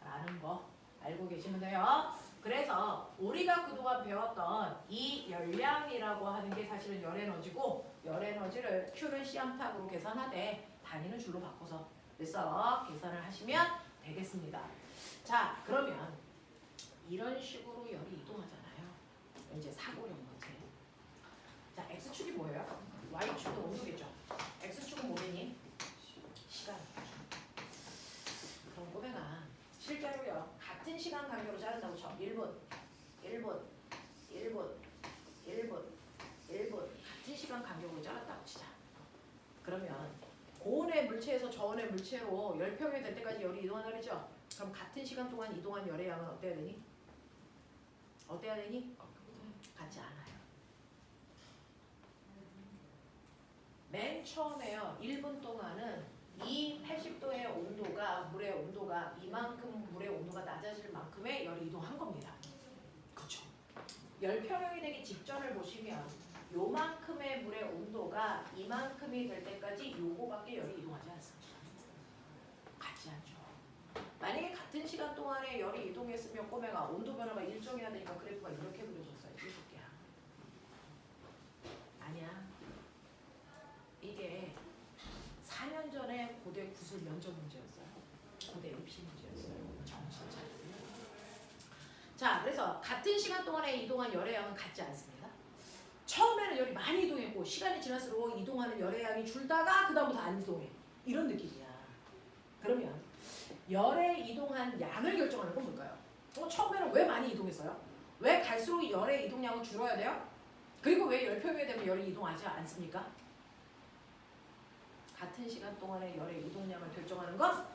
라는 거 알고 계시면 돼요. 그래서 우리가 그동안 배웠던 이 열량이라고 하는 게 사실은 열 에너지고 열 에너지를 Q를 C암탑으로 계산하되 단위는 줄로 바꿔서 그래서 계산을 하시면 되겠습니다. 자, 그러면 이런 식으로 열이 이동하잖아요. 이제 사고력 문제. 자, x축이 뭐예요? y축은 온도겠죠. x축은 뭐겠니? 시간. 그럼 꼬맹아 실제로요 같은 시간 간격으로 자른다고 쳐. 1분 1분 1분 1분 1분 같은 시간 간격으로 자랐다고 치자. 그러면 고온의 물체에서 저온의 물체로 열평이 될 때까지 열이 이동한다 그랬죠? 그럼 같은 시간 동안 이동한 열의 양은 어때야 되니? 어때야 되니? 같지 않아요. 맨 처음에요 1분 동안은 이 80도의 온도가 물의 온도가 이만큼 물의 온도가 낮아질 만큼의 열이 이동한 겁니다. 그렇죠? 열평형이 되기 직전을 보시면 요만큼의 물의 온도가 이만큼이 될 때까지 요거밖에 열이 이동하지 않습니다. 같지 않죠. 만약에 같은 시간 동안에 열이 이동했으면 꼬매가 온도 변화가 일정해야 되니까 그래프가 이렇게 그려졌어요. 이렇게야. 아니야. 이게 4년 전에 고대 구술 면접 문제였어요. 고대 입시 문제였어요. 정신 차리세요. 자, 그래서 같은 시간 동안에 이동한 열의 양은 같지 않습니다. 처음에는 열이 많이 이동했고 시간이 지날수록 이동하는 열의 양이 줄다가 그 다음부터 안 이동해. 이런 느낌이야. 그러면 열의 이동한 양을 결정하는 건 뭘까요? 처음에는 왜 많이 이동했어요? 왜 갈수록 열의 이동량은 줄어야 돼요? 그리고 왜 열평이 되면 열이 이동하지 않습니까? 같은 시간 동안의 열의 이동량을 결정하는 건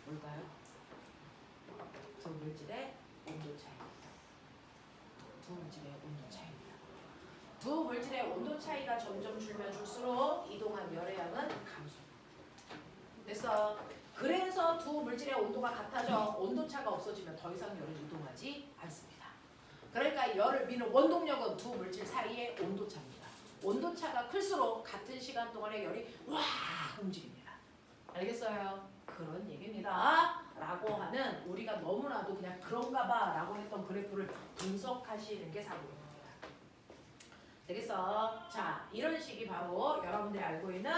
뭘까요? 두 물질의 온도 차이입니다. 두 물질의 온도 차이입니다. 두 물질의 온도 차이가 점점 줄면 줄수록 이동한 열의 양은 감소. 됐어. 그래서 두 물질의 온도가 같아져 온도차가 없어지면 더 이상 열을 이동하지 않습니다. 그러니까 열을 미는 원동력은 두 물질 사이의 온도차입니다. 온도차가 클수록 같은 시간 동안의 열이 와 움직입니다. 알겠어요? 그런 얘기입니다. 라고 하는 우리가 너무나도 그냥 그런가 봐 라고 했던 그래프를 분석하시는 게 사고입니다. 되겠어? 자, 이런 식이 바로 여러분들이 알고 있는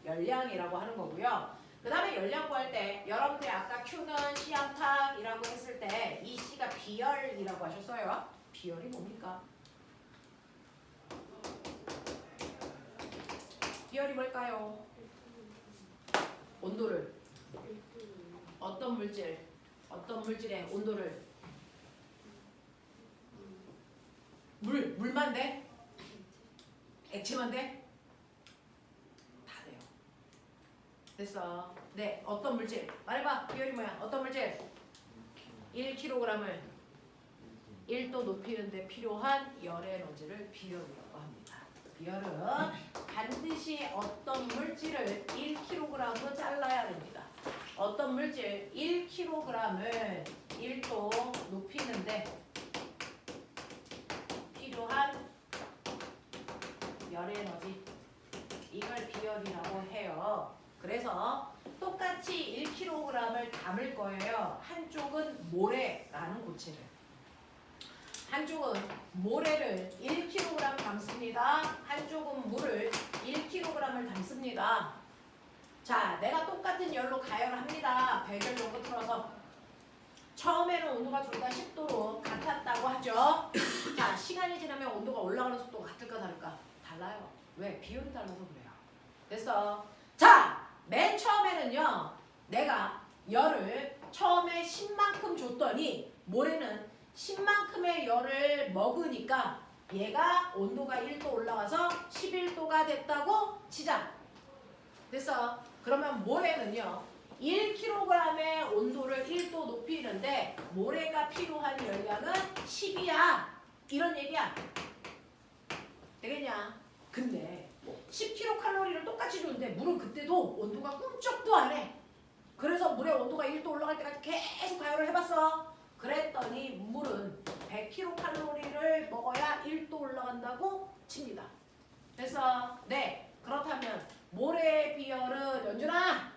열량이라고 하는 거고요. 그 다음에 열량 구할 때 여러분들이 아까 Q는 C안팎이라고 했을 때 이 C가 비열이라고 하셨어요. 비열이 뭡니까? 비열이 뭘까요? 온도를 어떤 물질의 온도를 물만 돼? 액체만 돼? 다 돼요. 됐어. 네, 어떤 물질? 말해봐. 비열이 뭐야? 어떤 물질? 1kg을 1도 높이는데 필요한 열의 에너지를 비열이라고 합니다. 비열은 반드시 어떤 물질을 1kg으로 잘라야 됩니다. 어떤 물질 1kg을 1도 높이는데 필요한 열의 에너지, 이걸 비열이라고 해요. 그래서 똑같이 1kg을 담을 거예요. 한쪽은 모래라는 고체를, 한쪽은 모래를 1kg 담습니다. 한쪽은 물을 1kg을 담습니다. 자, 내가 똑같은 열로 가열을 합니다. 100열 정도 틀어서 처음에는 온도가 둘 다 10도로 같았다고 하죠. 자, 시간이 지나면 온도가 올라가는 속도가 같을까 다를까? 달라요. 왜? 비율이 달라서 그래요. 됐어. 자, 맨 처음에는요, 내가 열을 처음에 10만큼 줬더니 모래는 10만큼의 열을 먹으니까 얘가 온도가 1도 올라가서 11도가 됐다고 치자. 됐어. 그러면 모래는요 1kg의 온도를 1도 높이는데 모래가 필요한 열량은 10이야. 이런 얘기야. 되겠냐? 근데 10kcal를 똑같이 줬는데 물은 그때도 온도가 꿈쩍도 안 해. 그래서 물의 온도가 1도 올라갈 때까지 계속 가열을 해봤어. 그랬더니 물은 100kcal를 먹어야 1도 올라간다고 칩니다. 그래서 네, 그렇다면 모래의 비열은 연준아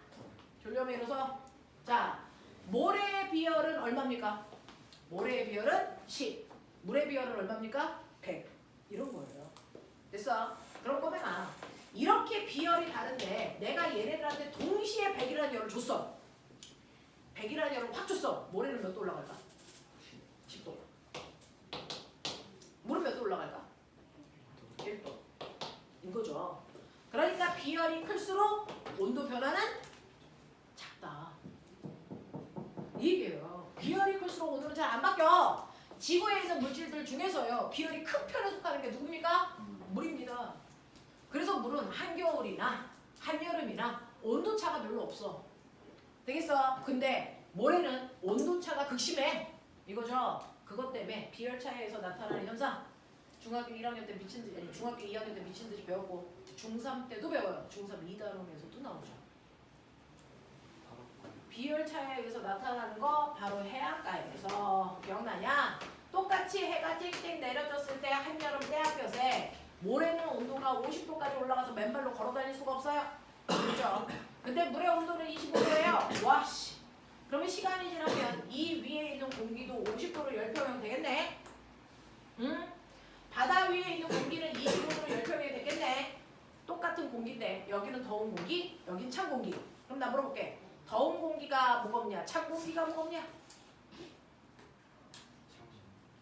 졸려면 일어서. 자, 모래의 비열은 얼마입니까? 모래의 비열은 10. 물의 비열은 얼마입니까? 100. 이런 거예요. 됐어? 그럼 꼬맹아, 이렇게 비열이 다른데 내가 얘네들한테 동시에 100이라는 열을 줬어. 100이라는 열을 확 줬어. 모래는 몇 도 올라갈까? 올라갈까? 1도. 이거죠. 그러니까 비열이 클수록 온도 변화는 작다. 이게요. 비열이 클수록 온도는 잘 안 바뀌어. 지구에 있는 물질들 중에서요. 비열이 큰 편에 속하는 게 누굽니까? 물입니다. 그래서 물은 한겨울이나 한여름이나 온도차가 별로 없어. 되겠어? 근데 모래는 온도차가 극심해. 이거죠. 그것 때문에 비열차이에서 나타나는 현상. 중학교 1학년 때 미친 듯이, 아니 중학교 2학년 때 미친 듯이 배웠고 중3 때도 배워요. 중3 2단원에서도 나오죠. 비열차에 의해서 나타나는 거 바로 해안가에서 기억나냐? 똑같이 해가 쨍쨍 내려졌을 때 한여름 때학볕에 모래는 온도가 50도까지 올라가서 맨발로 걸어 다닐 수가 없어요. 그렇죠? 근데 물의 온도는 25도예요. 와 씨. 그러면 시간이 지나면 이 위에 있는 공기도 50도로 열평형 되겠네. 응? 바다 위에 있는 공기는 25도로 열평형이 됐겠네. 똑같은 공기인데 여기는 더운 공기, 여긴 찬 공기. 그럼 나 물어볼게. 더운 공기가 무겁냐? 찬 공기가 무겁냐?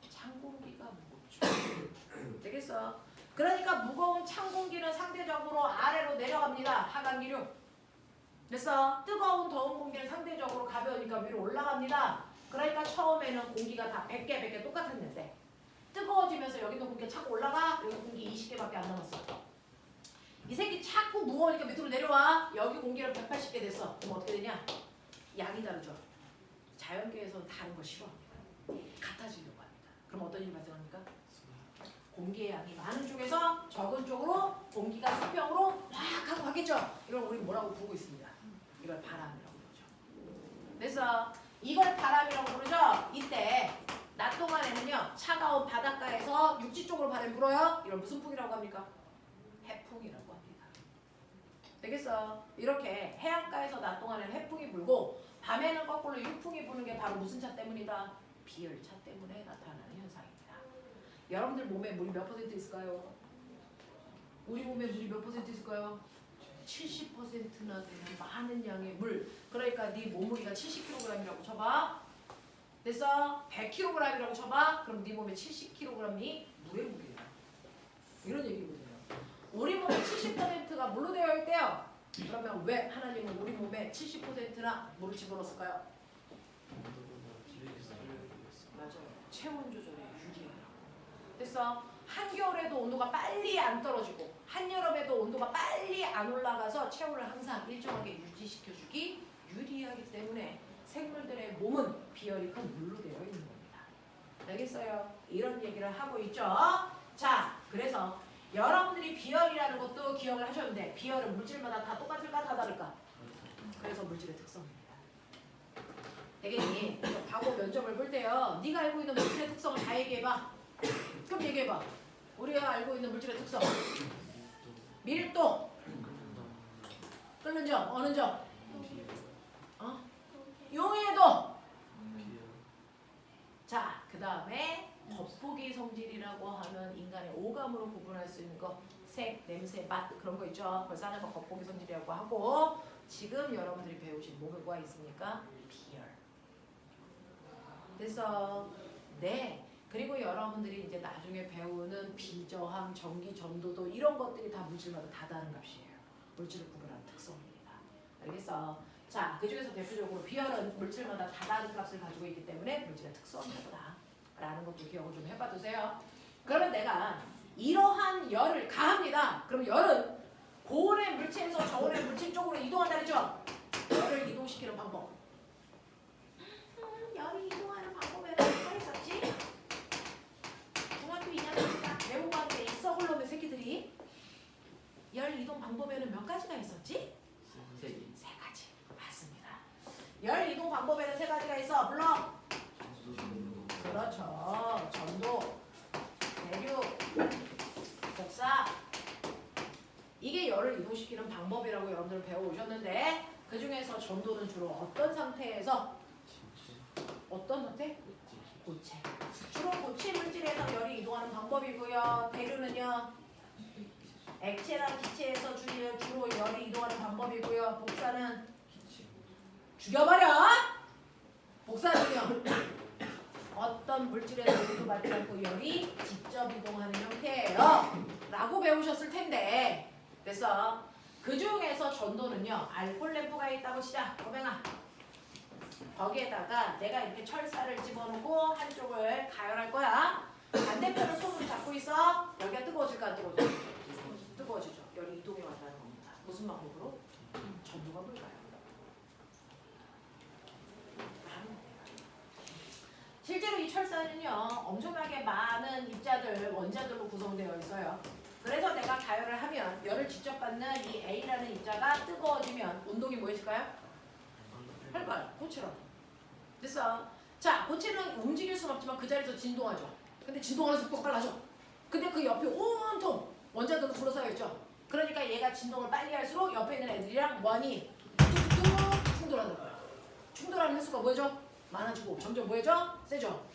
찬 공기가 무겁죠. 되겠어? 그러니까 무거운 찬 공기는 상대적으로 아래로 내려갑니다. 하강기류. 됐어? 뜨거운 더운 공기는 상대적으로 가벼우니까 위로 올라갑니다. 그러니까 처음에는 공기가 다 100개 똑같았는데 뜨거워지면서 여기 있는 공기가 자꾸 올라가. 여기 공기 20개밖에 안 남았어. 이 새끼 자꾸 무거우니까 밑으로 내려와. 여기 공기는 180개 됐어. 그럼 어떻게 되냐? 양이 다르죠. 자연계에서는 다른 거 싫어합니다. 같아지려고 합니다. 그럼 어떤 일이 발생합니까? 공기의 양이 많은 쪽에서 적은 쪽으로 공기가 수평으로 확 하고 가겠죠. 이걸 우리 뭐라고 부르고 있습니다. 이걸 바람이라고 부르죠. 그래서 이걸 바람이라고 부르죠. 이때 낮 동안에는요. 차가운 바닷가에서 육지 쪽으로 바람이 불어요. 이걸 무슨 풍이라고 합니까? 해풍이라고 합니다. 되겠어? 이렇게 해안가에서 낮 동안에는 해풍이 불고 밤에는 거꾸로 육풍이 부는 게 바로 무슨 차 때문이다? 비열차 때문에 나타나는 현상입니다. 여러분들 몸에 물이 몇 퍼센트 있을까요? 우리 몸에 물이 몇 퍼센트 있을까요? 70%나 되는 많은 양의 물. 그러니까 네 몸무게가 70kg이라고 쳐봐. 됐어? 100kg이라고 쳐봐. 그럼 네 몸에 70kg이 물의 무게야. 이런 얘기거든요. 우리 몸의 70%가 물로 되어 있대요. 그러면 왜 하나님은 우리 몸에 70%나 물을 집어넣었을까요? 맞아요. 체온 조절에 유리하라고. 됐어? 한겨울에도 온도가 빨리 안 떨어지고 한여름에도 온도가 빨리 안 올라가서 체온을 항상 일정하게 유지시켜주기 유리하기 때문에 생물들의 몸은 비열이 큰 물로 되어 있는 겁니다. 알겠어요? 이런 얘기를 하고 있죠. 자, 그래서 여러분들이 비열이라는 것도 기억을 하셨는데 비열은 물질마다 다 똑같을까 다 다를까? 그래서 물질의 특성입니다. 되겠니? 과거 면접을 볼 때요. 네가 알고 있는 물질의 특성을 다 얘기해봐. 그럼 얘기해봐. 우리가 알고 있는 물질의 특성. 밀도. 끓는 점. 어느 점? 용해도. 자, 그 다음에 겉보기 성질이라고 하면 인간의 오감으로 구분할 수 있는 거. 색, 냄새, 맛 그런 거 있죠. 그걸 싸는 거 겉보기 성질이라고 하고 지금 여러분들이 배우신 뭐가 있습니까? 비열. 그래서 네. 그리고 여러분들이 이제 나중에 배우는 비저항, 전기, 전도도 이런 것들이 다 물질마다 다 다른 값이에요. 물질을 구분하는 특성입니다. 알겠어? 자, 그 중에서 대표적으로 비열은 물질마다 다 다른 값을 가지고 있기 때문에 물질의 특성이다. 라는 것도 기억을 좀 해봐두세요. 그러면 내가 이러한 열을 가합니다. 그럼 열은 고온의 물체에서 저온의 물체 쪽으로 이동한다 그랬죠? 열을 이동시키는 방법. 열이 이동하는 방법에는 뭐가 있었지? 중학교 2학년 때 배우고 왔는데 이 썩을 놈의 새끼들이 열 이동 방법에는 몇 가지가 있었지? 세 가지. 맞습니다. 열 이동 방법에는 세 가지가 있어. 불러. 그렇죠. 전도, 대류, 복사. 이게 열을 이동시키는 방법이라고 여러분들 배워오셨는데 그 중에서 전도는 주로 어떤 상태에서 어떤 상태? 고체. 주로 고체 물질에서 열이 이동하는 방법이고요. 대류는요. 액체랑 기체에서 주로 열이 이동하는 방법이고요. 복사는 죽여버려. 복사는요. 어떤 어떤 물질에서 열도 받지 않고 열이 직접 이동하는 형태예요. 라고 배우셨을 텐데 그래서 그 중에서 전도는요. 알코올 램프가 있다고 치자. 고뱅아. 거기에다가 내가 이렇게 철사를 집어넣고 한쪽을 가열할 거야. 반대편을 손으로 잡고 있어. 여기가 뜨거워질까 안 뜨거워질까? 뜨거워지죠. 열이 이동해 왔다는 겁니다. 무슨 방법으로? 전도가 뭘까요? 실제로 이 철사는요. 엄청나게 많은 입자들, 원자들로 구성되어 있어요. 그래서 내가 가열을 하면 열을 직접 받는 이 A라는 입자가 뜨거워지면 운동이 뭐해질까요? 활발, 고체로. 됐어. 자, 고체는 움직일 수는 없지만 그 자리에서 진동하죠. 근데 진동하는 속도가 빨라져. 근데 그 옆에 온통 원자들로 둘러싸여 있죠. 그러니까 얘가 진동을 빨리 할수록 옆에 있는 애들이랑 뭐하니? 뚝뚝 충돌한다는 거야. 충돌하는 횟수가 뭐죠? 많아지고 점점 뭐죠? 세죠.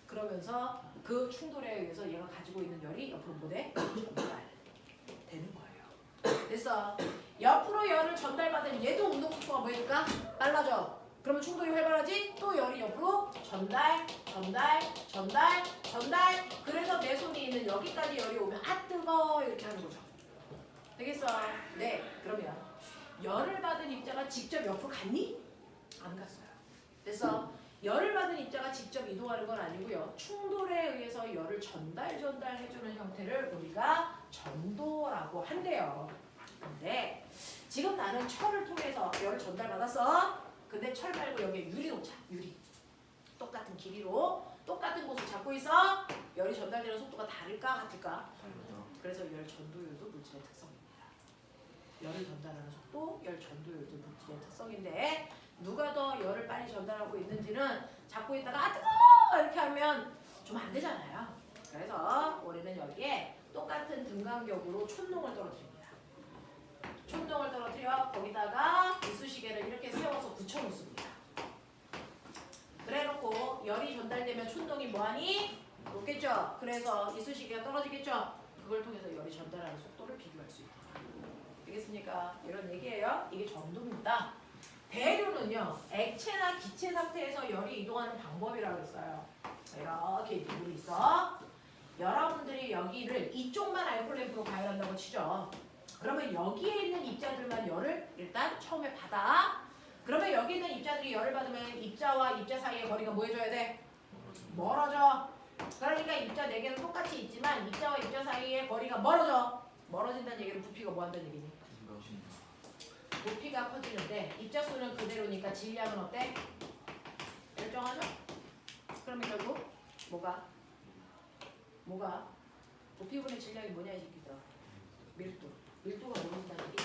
그러면서 그 충돌에 의해서 얘가 가지고 있는 열이 옆으로 뭐돼? 전달되는 거예요. 됐어. 옆으로 열을 전달받은 얘도 운동 속도가 뭐해질까? 빨라져. 그러면 충돌이 활발하지? 또 열이 옆으로 전달. 그래서 내 손에 있는 여기까지 열이 오면 아 뜨거워 이렇게 하는 거죠. 되겠어? 네. 그러면 열을 받은 입자가 직접 옆으로 갔니? 안 갔어요. 그래서 열을 받은 입자가 직접 이동하는 건 아니고요. 충돌에 의해서 열을 전달해주는 형태를 우리가 전도라고 한대요. 근데 지금 나는 철을 통해서 열을 전달받았어. 근데 철 말고 여기에 유리 놓자. 유리. 똑같은 길이로 똑같은 곳을 잡고 있어. 열이 전달되는 속도가 다를까 같을까? 그래서 열 전도율도 물질의 특성입니다. 열을 전달하는 속도, 열 전도율도 물질의 특성인데 누가 더 열을 빨리 전달하고 있는지는 잡고 있다가 아 뜨거워 이렇게 하면 좀 안 되잖아요. 그래서 우리는 여기에 똑같은 등간격으로 촌농을 떨어뜨립니다. 촌농을 떨어뜨려 거기다가 이쑤시개를 이렇게 세워서 붙여놓습니다. 그래놓고 열이 전달되면 촌농이 뭐하니? 높겠죠? 그래서 이쑤시개가 떨어지겠죠? 그걸 통해서 열이 전달하는 속도를 비교할 수 있다. 되겠습니까? 이런 얘기예요. 이게 전도입니다. 대류는요. 액체나 기체 상태에서 열이 이동하는 방법이라고 했어요. 이렇게 물이 있어. 여러분들이 여기를 이쪽만 알코올 램프로 가열한다고 치죠. 그러면 여기에 있는 입자들만 열을 일단 처음에 받아. 그러면 여기 있는 입자들이 열을 받으면 입자와 입자 사이의 거리가 뭐 해줘야 돼? 멀어져. 그러니까 입자 4개는 똑같이 있지만 입자와 입자 사이의 거리가 멀어져. 멀어진다는 얘기는 부피가 뭐 한다는 얘기니? 부피가 커지는데 입자 수는 그대로니까 질량은 어때? 일정하죠? 그러면 결국 뭐가? 부피분의 질량이 뭐냐 이 새끼들? 밀도가 멀어진다는 얘기.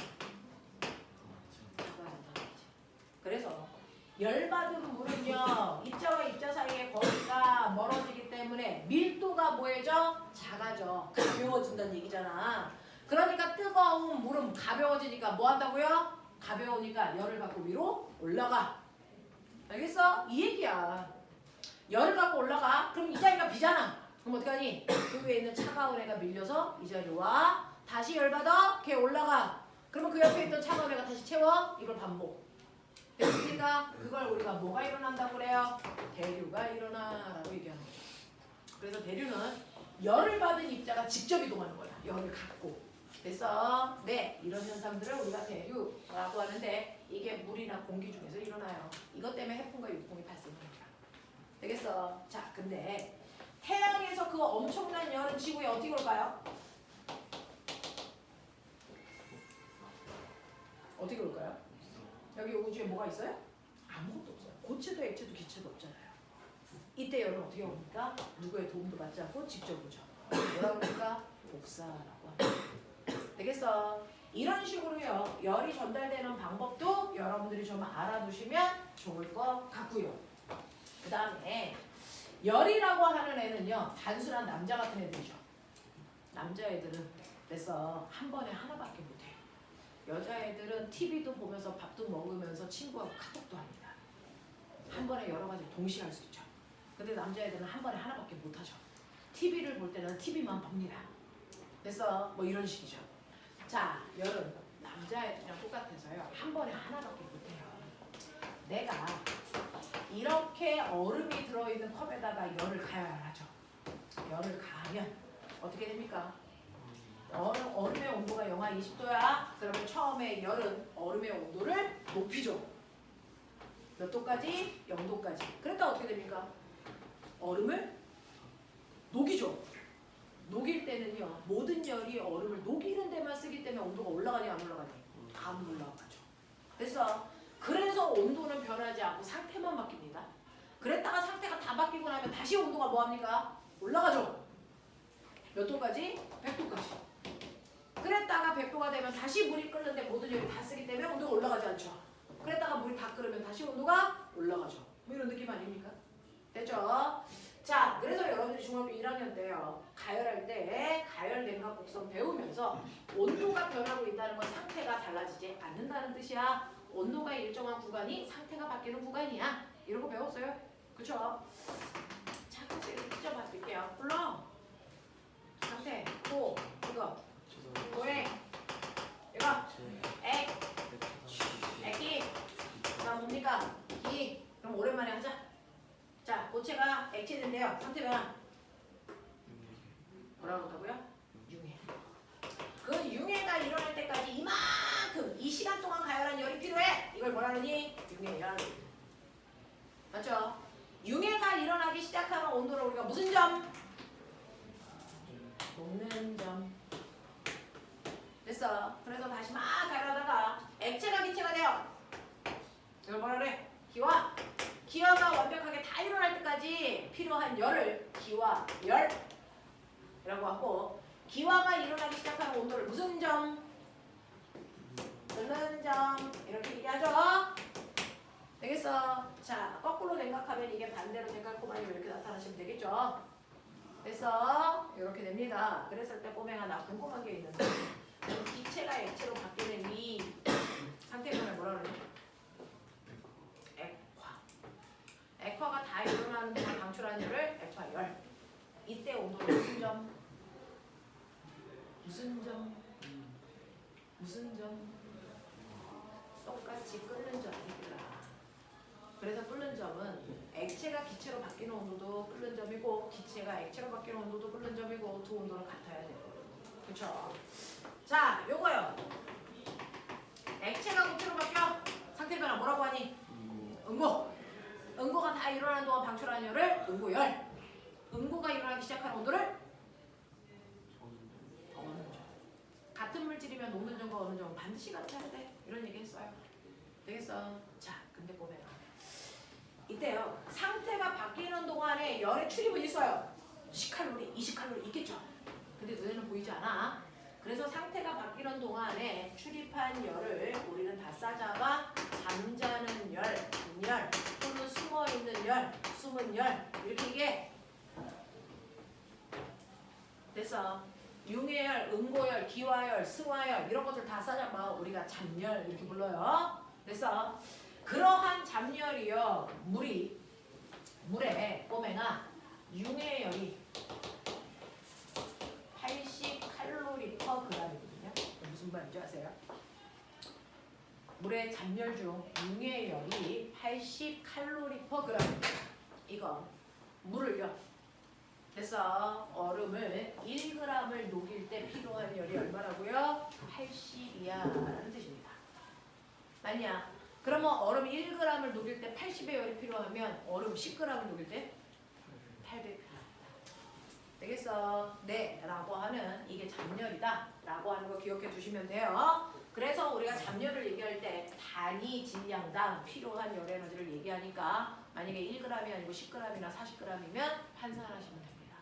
그래서 열받은 물은요 입자와 입자 사이의 거리가 멀어지기 때문에 밀도가 뭐해져? 작아져. 가벼워진다는 얘기잖아. 그러니까 뜨거운 물은 가벼워지니까 뭐 한다고요? 가벼우니까 열을 받고 위로 올라가. 알겠어? 이 얘기야. 열을 받고 올라가. 그럼 이 자리가 비잖아. 그럼 어떡하니? 그 위에 있는 차가운 애가 밀려서 이 자리로 와. 다시 열 받아. 걔 올라가. 그러면 그 옆에 있던 차가운 애가 다시 채워. 이걸 반복. 됐습니까? 그걸 우리가 뭐가 일어난다고 그래요? 대류가 일어나라고 얘기하는 거죠. 그래서 대류는 열을 받은 입자가 직접 이동하는 거야. 열을 갖고. 됐어? 네. 이런 현상들을 우리가 대류라고 하는데 이게 물이나 공기 중에서 일어나요. 이것 때문에 해풍과 육풍이 발생합니다. 되겠어? 자, 근데 태양에서 그 엄청난 열은 지구에 어떻게 올까요? 어떻게 올까요? 여기 우주에 뭐가 있어요? 아무것도 없어요. 고체도 액체도 기체도 없잖아요. 이때 열은 어떻게 옵니까? 누구의 도움도 받지 않고 직접 오죠. 뭐라고 그럴까? 복사라고 합니다. 되겠어? 이런 식으로요. 열이 전달되는 방법도 여러분들이 좀 알아두시면 좋을 것 같고요. 그 다음에 열이라고 하는 애는요. 단순한 남자 같은 애들이죠. 남자애들은 그래서 한 번에 하나밖에 못해요. 여자애들은 TV도 보면서 밥도 먹으면서 친구하고 카톡도 합니다. 한 번에 여러 가지 동시에 할 수 있죠. 근데 남자애들은 한 번에 하나밖에 못하죠. TV를 볼 때는 TV만 봅니다. 그래서 뭐 이런 식이죠. 자, 열은 남자애들이랑 똑같아서요. 한 번에 하나밖에 못해요. 내가 이렇게 얼음이 들어 들어있는 컵에다가 열을 가열하죠. 열을 가하면 어떻게 됩니까? 얼음의 온도가 영하 20도야. 그러면 처음에 열은 얼음의 온도를 높이죠. 몇 도까지? 0도까지. 그랬다 어떻게 됩니까? 얼음을 녹이죠. 녹일 때는요. 모든 열이 얼음을 녹이는 데만 쓰기 때문에 온도가 올라가니 안 올라가니? 안 올라가죠. 그래서 온도는 변하지 않고 상태만 바뀝니다. 그랬다가 상태가 다 바뀌고 나면 다시 온도가 뭐합니까? 올라가죠. 몇 도까지? 100도까지. 그랬다가 100도가 되면 다시 물이 끓는데 모든 열이 다 쓰기 때문에 온도가 올라가지 않죠. 그랬다가 물이 다 끓으면 다시 온도가 올라가죠. 뭐 이런 느낌 아닙니까? 됐죠? 자, 그래서 여러분들이 중학교 1학년 때요. 가열할 때 가열냉각 곡선 배우면서 온도가 변하고 있다는 건 상태가 달라지지 않는다는 뜻이야. 온도가 일정한 구간이 상태가 바뀌는 구간이야. 이런 거 배웠어요? 그쵸? 자, 그래서 이렇게 찢어봐드릴게요. 불러. 상태, 고, 이거, 고액, 이거, 액, 액기, 그다음 뭡니까? 기. 그럼 오랜만에 하자. 자, 고체가 액체된대요. 상태 변화. 뭐라고 한다고요? 융해. 그 융해가 일어날 때까지 이만큼 이 시간 동안 가열한 열이 필요해. 이걸 뭐라 그러니? 융해열. 맞죠? 융해가 일어나기 시작하는 온도를 우리가 무슨 점? 녹는 점. 됐어. 그래서 다시 막 가열하다가 액체가 기체가 돼요. 이걸 뭐라 그래? 기화. 기화가 완벽하게 다 일어날 때까지 필요한 열을 기화열이라고 하고, 기화가 일어나기 시작하는 온도를 무슨 점? 끓는 점. 이렇게 얘기하죠. 되겠어? 자, 거꾸로 냉각하면 이게 반대로 냉각고만이 이렇게 나타나시면 되겠죠? 됐어? 이렇게 됩니다. 그랬을 때 꼬맹아 나 궁금한 게 있는데, 기체가 액체로 바뀌는 이 상태 변화를 뭐라 그러냐? 액화. 액화가 다 일어나는 동안 방출한 열을 액화열. 이때 온도는 무슨 점? 무슨 점? 무슨 점? 똑같이 끓는 점이더라. 그래서 끓는 점은 액체가 기체로 바뀌는 온도도 끓는 점이고, 기체가 액체로 바뀌는 온도도 끓는 점이고, 두 온도는 같아야 돼요. 그쵸? 자, 요거요. 액체가 기체로 바뀌어. 상태 변화 뭐라고 하니? 응고. 응고가 다 일어나는 동안 방출하는 열을 응고열. 응고가 일어나기 시작하는 온도를 어느 점. 같은 물질이면 녹는 점과 어느 점은 반드시 같아야 돼. 이런 얘기 했어요. 되겠어? 자, 근데 꼬매라. 이때요. 상태가 바뀌는 동안에 열의 출입은 있어요. 10칼로리, 20칼로리 있겠죠. 근데 눈에는 보이지 않아. 그래서 상태가 바뀌는 동안에 출입한 열을 우리는 다 싸잡아 잠자는 열, 잠열, 또는 숨어있는 열, 숨은 열 이렇게 얘기해. 됐어. 융해열, 응고열, 기화열, 승화열 이런 것들 다 싸잡아 우리가 잠열 이렇게 불러요. 됐어. 그러한 잠열이요. 물에 꼬맹아 융해열이 80칼로리 퍼 그램이거든요. 무슨 말인지 아세요? 물의 잠열 중 융해열이 80칼로리 퍼 그램. 이거 물을요. 그래서 얼음을 1g을 녹일 때 필요한 열이 얼마라고요? 80이야라는 뜻입니다. 맞냐? 그러면 얼음 1g을 녹일 때 80의 열이 필요하면 얼음 10g을 녹일 때 800. 되겠어? 네 라고 하는 이게 잠열이다 라고 하는 거 기억해 두시면 돼요. 그래서 우리가 잠열을 얘기할 때 단위 질량당 필요한 열 에너지를 얘기하니까 만약에 1g이 아니고 10g이나 40g이면 환산하시면 됩니다.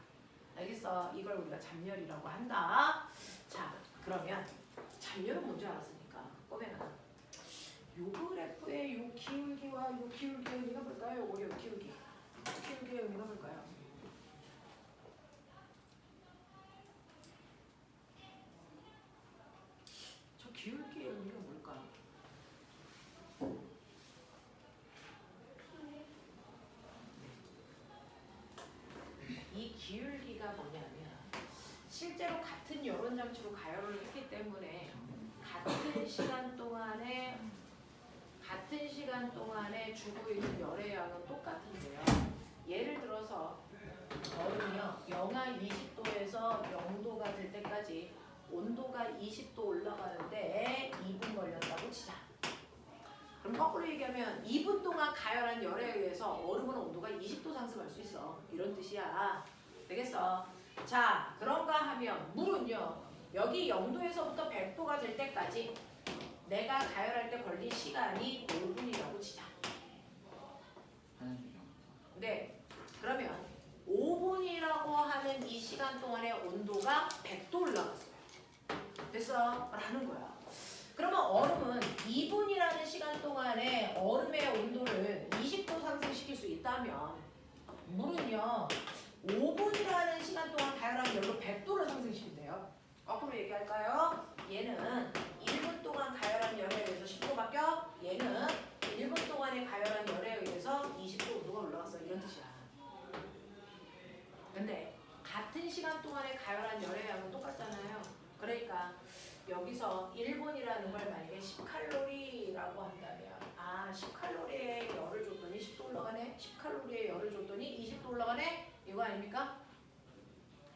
알겠어? 이걸 우리가 잠열이라고 한다. 자, 그러면 잠열은 뭔지 알았으니까 꼬매나 요 그래프의 요 기울기와 요 기울기의 의미가 뭘까요? 요거요 기울기. 기울기의 의미가 뭘까요? 기울기의 의미가 뭘까? 이 기울기가 뭐냐면 실제로 같은 여론 장치로 가열을 했기 때문에 같은 시간 동안에 주고 있는 열의 양은 똑같은데요. 예를 들어서 얼음이요. 영하 20도에서 0도가 될 때까지 온도가 20도 올라가는데 2분 걸렸다고 치자. 그럼 거꾸로 얘기하면 2분 동안 가열한 열에 의해서 얼음은 온도가 20도 상승할 수 있어. 이런 뜻이야. 되겠어? 자, 그런가 하면 물은요. 여기 0도에서부터 100도가 될 때까지 내가 가열할 때 걸린 시간이 5분이라고 치자. 네. 그러면 5분이라고 하는 이 시간 동안의 온도가 100도 올라갔어요. 됐어? 라는 거야. 그러면 얼음은 2분이라는 시간 동안에 얼음의 온도를 20도 상승시킬 수 있다면 물은요 5분이라는 시간 동안 가열한 열로 100도를 상승시킨대요. 거꾸로 얘기할까요? 얘는 1분 동안 가열한 열에 의해서 10도 바뀌어. 얘는 1분 동안의 가열한 열에 의해서 20도 온도가 올라갔어. 이런 뜻이야. 근데 같은 시간 동안에 가열한 열의 양은 똑같잖아요. 그러니까 여기서 1분이라는 걸 만약에 10칼로리라고 한다면 10칼로리의 열을 줬더니 10도 올라가네. 10칼로리의 열을 줬더니 20도 올라가네. 이거 아닙니까?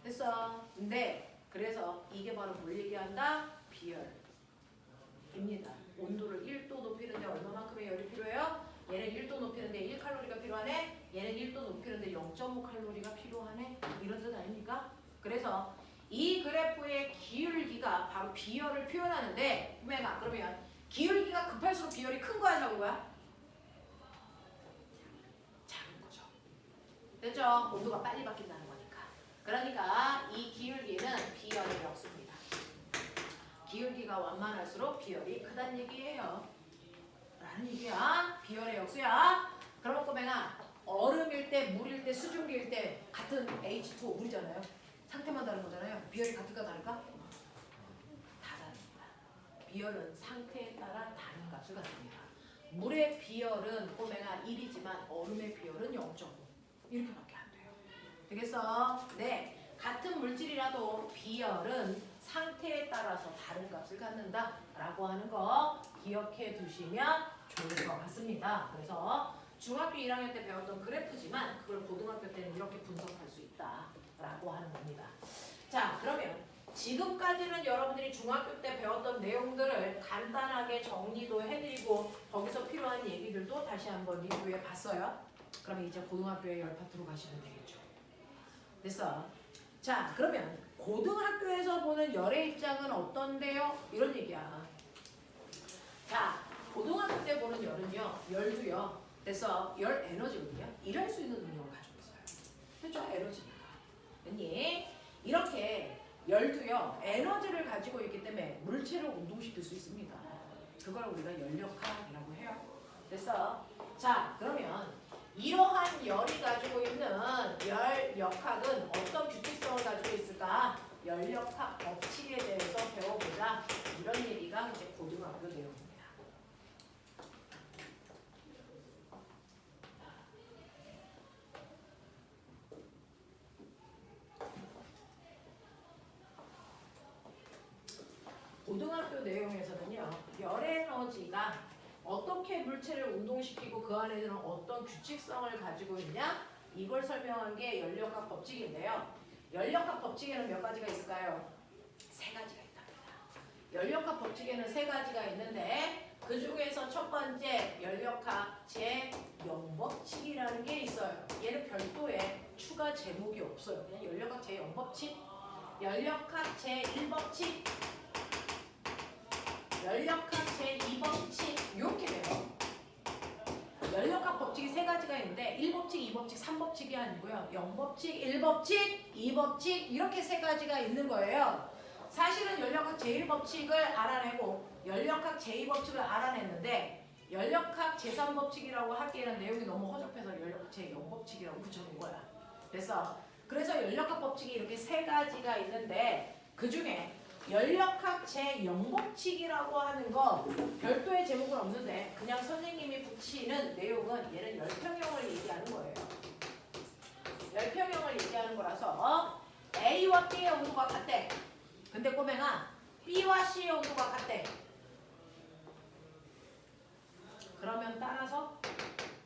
됐어. 근데 그래서 이게 바로 뭘 얘기한다? 비열입니다. 온도를 1도 높이는데 얼마만큼의 열이 필요해요? 얘는 1도 높이는데 1칼로리가 필요하네. 얘는 1도 높이는데 0.5칼로리가 필요하네. 이런 뜻 아닙니까? 그래서 이 그래프의 기울기가 바로 비열을 표현하는데 그러면 기울기가 급할수록 비열이 큰 거야 작은 거야? 작은 거죠. 됐죠? 온도가 빨리 바뀐다는 거니까. 그러니까 이 기울기는 비열의 역수입니다. 기울기가 완만할수록 비열이 크다는 얘기예요. 라는 얘기야. 비열의 역수야. 그럼 꼬맹아 얼음일 때, 물일 때, 수증기일 때 같은 H2O 물이잖아요. 상태만 다른 거잖아요. 비열이 같을까 다를까? 다 다릅니다. 비열은 상태에 따라 다른 값을 갖습니다. 물의 비열은 꼬맹아 1이지만 얼음의 비열은 0.5 이렇게밖에 안 돼요. 되겠어? 네. 같은 물질이라도 비열은 상태에 따라서 다른 값을 갖는다라고 하는 거 기억해 두시면 좋을 것 같습니다. 그래서 중학교 1학년 때 배웠던 그래프지만 그걸 고등학교 때는 이렇게 분석할 수 있다라고 하는 겁니다. 자, 그러면 지금까지는 여러분들이 중학교 때 배웠던 내용들을 간단하게 정리도 해드리고 거기서 필요한 얘기들도 다시 한번 리뷰해 봤어요. 그러면 이제 고등학교의 열파트로 가시면 되겠죠. 됐어? 자, 그러면 고등학교에서 보는 열의 입장은 어떤데요? 이런 얘기야. 자, 고등학교 때 보는 열은요, 열도요. 그래서 열 에너지거든요. 일할 수 있는 능력을 가지고 있어요. 그렇죠? 에너지니까. 아니, 이렇게 열도요, 에너지를 가지고 있기 때문에 물체를 운동시킬 수 있습니다. 그걸 우리가 열역학이라고 해요. 그래서 자, 그러면 이러한 열이 가지고 있는 열역학은 어떤 규칙성을 가지고 있을까? 열역학 법칙에 대해서 배워보자. 이런 얘기가 이제 고등학교 내용입니다. 고등학교 내용에서는요, 열 에너지가 어떻게 물체를 운동시키고 그 안에는 어떤 규칙성을 가지고 있냐? 이걸 설명한 게 열역학 법칙인데요. 열역학 법칙에는 몇 가지가 있을까요? 세 가지가 있답니다. 열역학 법칙에는 세 가지가 있는데 그 중에서 첫 번째 열역학 제0법칙이라는 게 있어요. 얘는 별도의 추가 제목이 없어요. 그냥 열역학 제0법칙, 열역학 제1법칙, 열역학 제2법칙 이렇게 돼요. 열역학 법칙이 세 가지가 있는데 1법칙, 2법칙, 3법칙이 아니고요. 0법칙, 1법칙, 2법칙 이렇게 세 가지가 있는 거예요. 사실은 열역학 제1법칙을 알아내고 열역학 제2법칙을 알아냈는데 열역학 제3법칙이라고 하기에는 내용이 너무 허접해서 열역학 제0법칙이라고 붙여놓은 거야. 그래서 열역학 법칙이 이렇게 세 가지가 있는데 그 중에 열역학 제0법칙이라고 하는 거 별도의 제목은 없는데 그냥 선생님이 붙이는 내용은 얘는 열평형을 얘기하는 거예요. 열평형을 얘기하는 거라서 A와 B의 온도가 같대. 근데 꼬맹아 B와 C의 온도가 같대. 그러면 따라서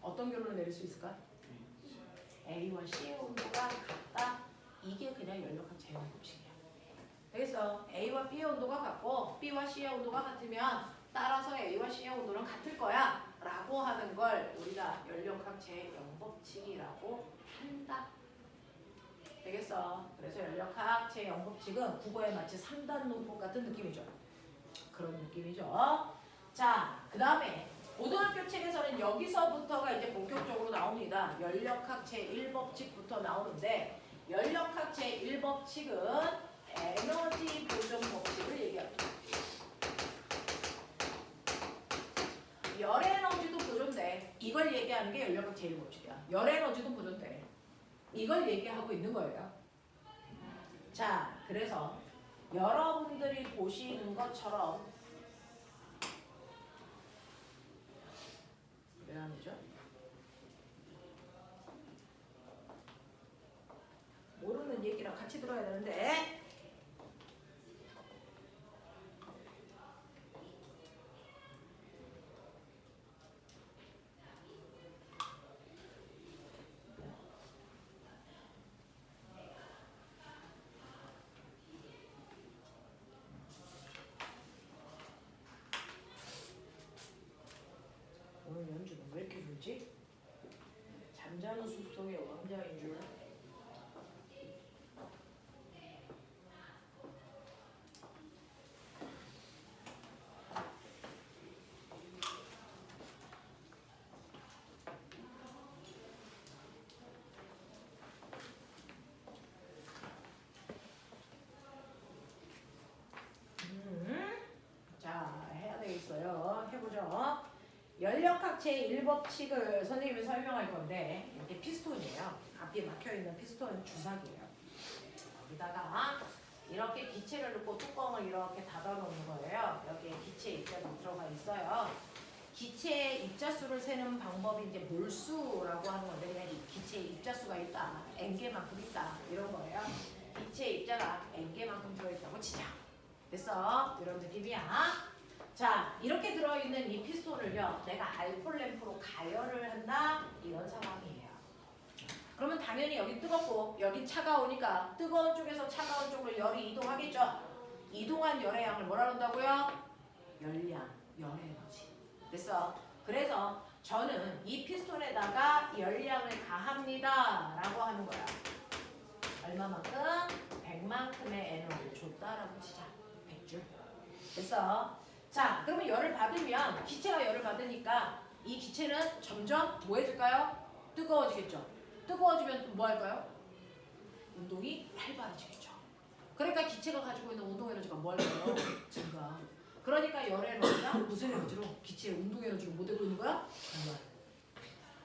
어떤 결론을 내릴 수 있을까? A와 C의 온도가 같다. 이게 그냥 연력학 제형 법칙이야. 그래서 A와 B의 온도가 같고 B와 C의 온도가 같으면 따라서 A와 C의 온도는 같을 거야 라고 하는 걸 우리가 연력학 제형 법칙이라고 한다. 되겠어? 그래서 연력학 제형 법칙은 국어에 마치 3단 논법 같은 느낌이죠. 그런 느낌이죠. 자, 그 다음에 고등학교 책에서는 여기서부터가 이제 본격적으로 나옵니다. 연력학 제1법칙부터 나오는데 연력학 제1법칙은 에너지 보존 법칙을 얘기합니다. 열 에너지도 보존돼. 이걸 얘기하는 게 연력학 제1법칙이야. 열 에너지도 보존돼. 이걸 얘기하고 있는 거예요. 자, 그래서 여러분들이 보시는 것처럼 왜 안 오죠? 모르는 얘기랑 같이 들어야 되는데 오늘 연주는 왜 이렇게 좋지? 잠자는 숲속의 왕자인 줄. 자, 해야 되겠어요. 해보죠. 연력학 제1법칙을 선생님이 설명할 건데 이게 피스톤이에요. 앞에 막혀있는 피스톤 주사기예요. 여기다가 이렇게 기체를 넣고 뚜껑을 이렇게 닫아놓는 거예요. 여기에 기체 입자가 들어가 있어요. 기체 입자수를 세는 방법이 이제 몰수라고 하는 건데 그냥 기체 입자수가 있다. N개만큼 있다. 이런 거예요. 기체 입자가 N개만큼 들어있다고 치자. 됐어? 이런 느낌이야. 자, 이렇게 들어있는 이 피스톤을요, 내가 알콜 램프로 가열을 한다? 이런 상황이에요. 그러면 당연히 여기 뜨겁고 여기 차가우니까 뜨거운 쪽에서 차가운 쪽으로 열이 이동하겠죠? 이동한 열의 양을 뭐라 그런다고요? 열량, 열의 에너지. 됐어? 그래서 저는 이 피스톤에다가 열량을 가합니다 라고 하는 거야. 얼마만큼? 100만큼의 에너지를 줬다라고 치자. 100줄. 됐어? 자, 그러면 열을 받으면 기체가 열을 받으니까 이 기체는 점점 뭐 해줄까요? 뜨거워지겠죠. 뜨거워지면 뭐 할까요? 운동이 활발해지겠죠. 그러니까 기체가 가지고 있는 운동 에너지가 뭐 할까요? 증가. 그러니까 열 에너지가 무슨 에너지로? 기체의 운동 에너지로 뭐 되고 있는 거야? 정말.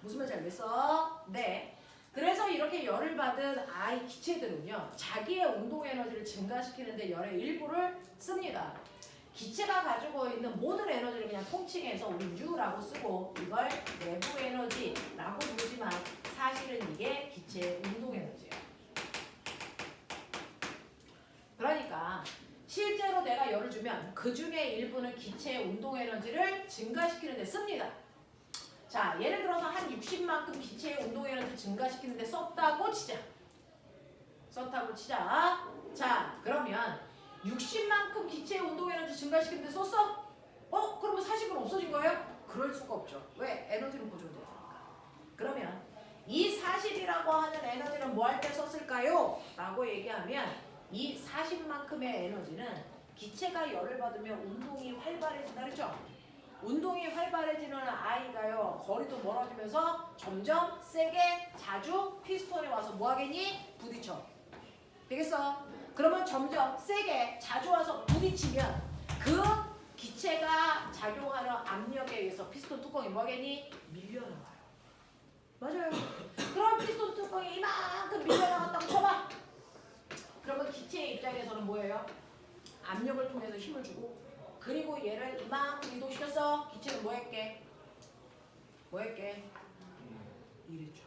무슨 말인지 알겠어? 네. 그래서 이렇게 열을 받은 아이 기체들은요, 자기의 운동 에너지를 증가시키는데 열의 일부를 씁니다. 기체가 가지고 있는 모든 에너지를 그냥 통칭해서 우리 U라고 쓰고 이걸 내부 에너지라고 부르지만 사실은 이게 기체의 운동 에너지예요. 그러니까 실제로 내가 열을 주면 그 중에 일부는 기체의 운동 에너지를 증가시키는 데 씁니다. 자, 예를 들어서 한 60만큼 기체의 운동 에너지 증가시키는 데 썼다고 치자. 썼다고 치자. 자, 그러면 60만큼 기체의 운동 에너지 증가시키는 데 썼어? 그러면 40은 없어진 거예요? 그럴 수가 없죠. 왜? 에너지는 보존되니까. 그러면 이 40이라고 하는 에너지는 뭐 할 때 썼을까요? 라고 얘기하면 이 40만큼의 에너지는 기체가 열을 받으면 운동이 활발해진다 그랬죠? 운동이 활발해지는 아이가요, 거리도 멀어지면서 점점 세게 자주 피스톤에 와서 뭐 하겠니? 부딪혀. 되겠어? 그러면 점점 세게 자주 와서 부딪히면 그 기체가 작용하는 압력에 의해서 피스톤 뚜껑이 뭐 하겠니? 밀려나와요. 맞아요. 그럼 피스톤 뚜껑이 이만큼 밀려나갔다고 쳐봐. 그러면 기체의 입장에서는 뭐예요? 압력을 통해서 힘을 주고 그리고 얘를 이만큼 이동시켰어. 기체는 뭐 했게? 뭐 했게? 이랬죠.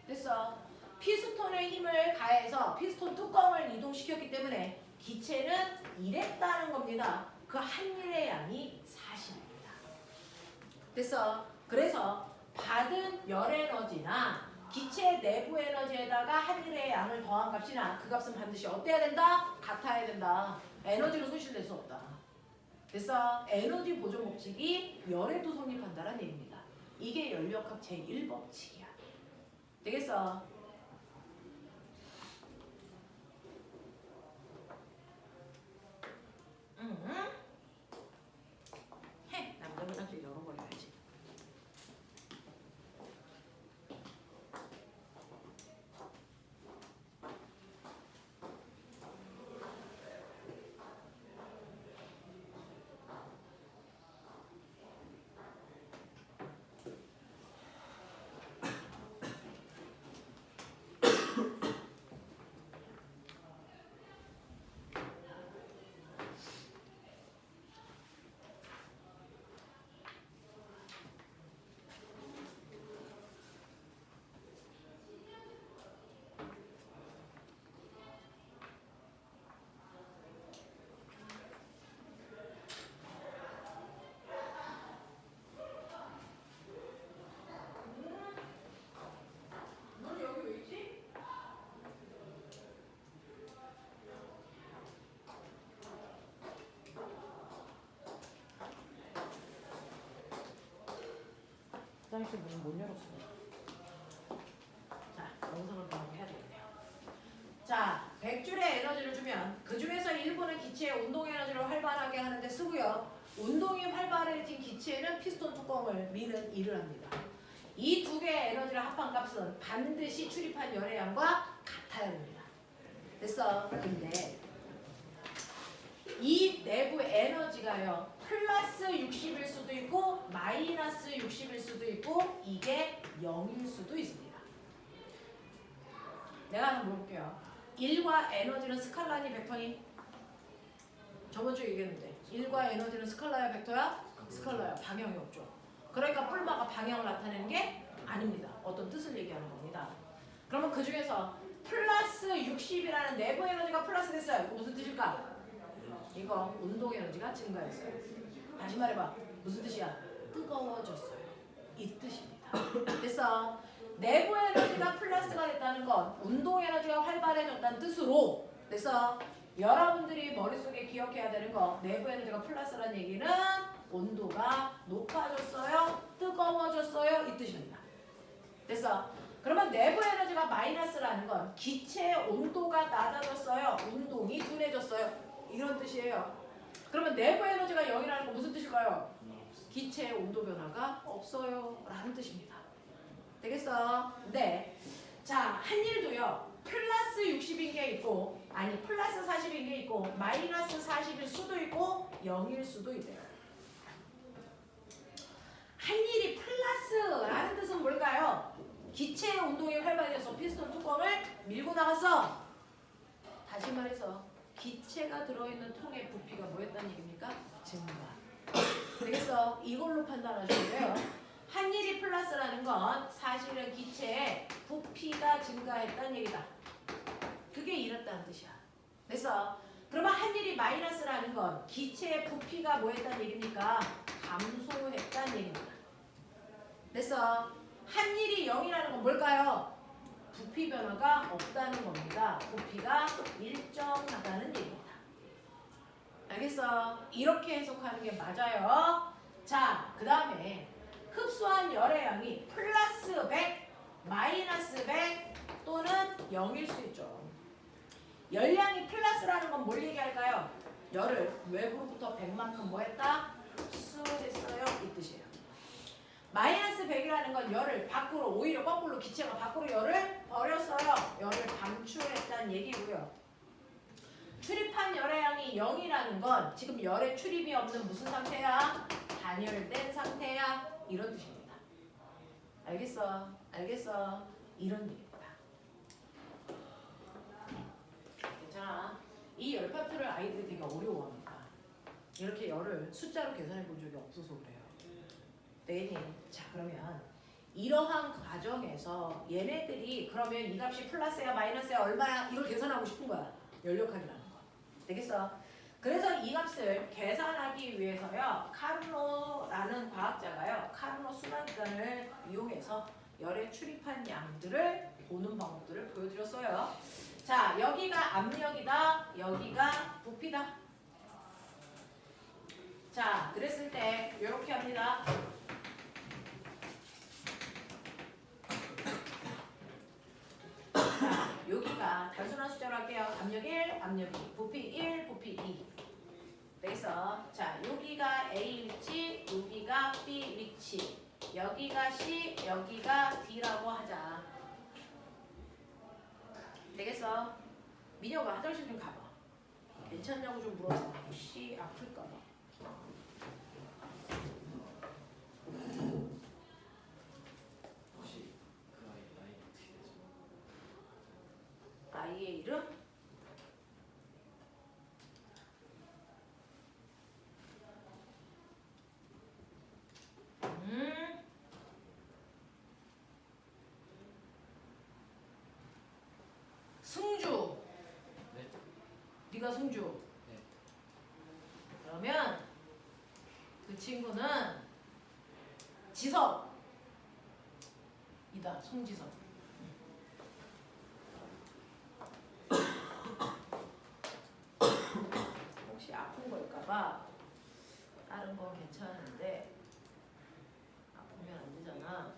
됐어. 피스톤에 힘을 가해서 피스톤 뚜껑을 이동시켰기 때문에 기체는 이랬다는 겁니다. 그 한 일의 양이 40입니다. 됐어. 그래서 받은 열 에너지나 기체 내부 에너지에다가 한일의 양을 더한 값이나 그 값은 반드시 어때야 된다? 같아야 된다. 에너지로 손실될 수 없다. 그래서 에너지 보존 법칙이 열에도 성립한다는 얘기입니다. 이게 연력학 제1법칙이야. 되겠어? 해. 남자보다 좀 열어버려야지. 화장실 문을 못 열었습니다. 자, 영상을 보고 해야 되겠네요. 자, 100줄의 에너지를 주면 그 중에서 일부는 기체의 운동 에너지를 활발하게 하는데 쓰고요. 운동이 활발해진 기체는 피스톤 뚜껑을 미는 일을 합니다. 이 두 개의 에너지를 합한 값은 반드시 출입한 열의 양과 같아야 됩니다. 됐어. 근데 이 내부 에너지가요. 플러스 60일 수도 있고 마이너스 60일 수도 있고 이게 0일 수도 있습니다. 내가 한번 물어볼게요. 1과 에너지는 스칼라니 벡터니? 저번 주에 얘기했는데 1과 에너지는 스칼라야 벡터야? 스칼라야. 방향이 없죠. 그러니까 뿔마가 방향을 나타내는 게 아닙니다. 어떤 뜻을 얘기하는 겁니다. 그러면 그 중에서 플러스 60이라는 내부 에너지가 플러스 됐어요. 이거 무슨 뜻일까? 이거 운동 에너지가 증가했어요. 다시 말해봐. 무슨 뜻이야? 뜨거워졌어요. 이 뜻입니다. 됐어. 내부 에너지가 플러스가 됐다는 건 운동 에너지가 활발해졌다는 뜻으로 됐어. 여러분들이 머릿속에 기억해야 되는 거 내부 에너지가 플러스라는 얘기는 온도가 높아졌어요. 뜨거워졌어요. 이 뜻입니다. 됐어. 그러면 내부 에너지가 마이너스라는 건 기체의 온도가 낮아졌어요. 운동이 둔해졌어요. 이런 뜻이에요. 그러면 내부 에너지가 0이라는 건 무슨 뜻일까요? 기체의 온도 변화가 없어요 라는 뜻입니다. 되겠어? 네. 자, 한일도요. 플러스 60인 게 있고 아니 플러스 40인 게 있고 마이너스 40일 수도 있고 0일 수도 있대요. 한일이 플러스라는 뜻은 뭘까요? 기체의 운동이 활발해져서 피스톤 뚜껑을 밀고 나갔어. 다시 말해서 기체가 들어있는 통의 부피가 뭐였다는 얘기입니까? 증가. 되겠어? 이걸로 판단하시면 돼요. 한일이 플러스라는 건 사실은 기체의 부피가 증가했다는 얘기다. 그게 이렇다는 뜻이야. 됐어? 그러면 한일이 마이너스라는 건 기체의 부피가 뭐했다는 얘기입니까? 감소했다는 얘기입니다. 됐어? 한일이 0이라는 건 뭘까요? 부피 변화가 없다는 겁니다. 부피가 일정하다는 얘기입니다. 알겠어? 이렇게 해석하는 게 맞아요. 자, 그 다음에 흡수한 열의 양이 플러스 100, 마이너스 100 또는 0일 수 있죠. 열량이 플러스라는 건 뭘 얘기할까요? 열을 외부로부터 100만큼 뭐 했다? 흡수했어요. 이 뜻이에요. 마이너스 100이라는 건 열을 밖으로 오히려 거꾸로 기체가 밖으로 열을 버렸어요. 열을 방출했다는 얘기고요. 출입한 열의 양이 0이라는 건 지금 열의 출입이 없는 무슨 상태야? 단열된 상태야. 이런 뜻입니다. 알겠어? 알겠어? 이런 얘기입니다. 괜찮아. 이 열 파트를 아이들이 되게 어려워합니다. 이렇게 열을 숫자로 계산해 본 적이 없어서 그래요. 네. 자, 그러면 이러한 과정에서 얘네들이 그러면 이 값이 플러스야 마이너스야 얼마야 이걸 계산하고 싶은 거야. 연력학이라는 거. 되겠어? 그래서 이 값을 계산하기 위해서요. 카르노라는 과학자가요. 카르노 순환기관을 이용해서 열에 출입한 양들을 보는 방법들을 보여드렸어요. 자, 여기가 압력이다. 여기가 부피다. 자, 그랬을 때 이렇게 합니다. 자, 여기가 단순한 숫자로 할게요. 압력 1, 압력 2, 부피 1, 부피 2. 그래서 자, 여기가 A 위치, 여기가 B 위치, 여기가 C, 여기가 D라고 하자. 되겠어? 민혁아 화장실 좀 가봐. 괜찮냐고 좀 물어봐. 혹시 아플까봐. 혹시 그 아이 나이 어떻게 되죠? 아이의 이름? 승주. 네. 네가 승주. 네. 그러면 그 친구는 지석이다. 송지석. 혹시 아픈 걸까봐 다른 건 괜찮은데 아프면 안 되잖아.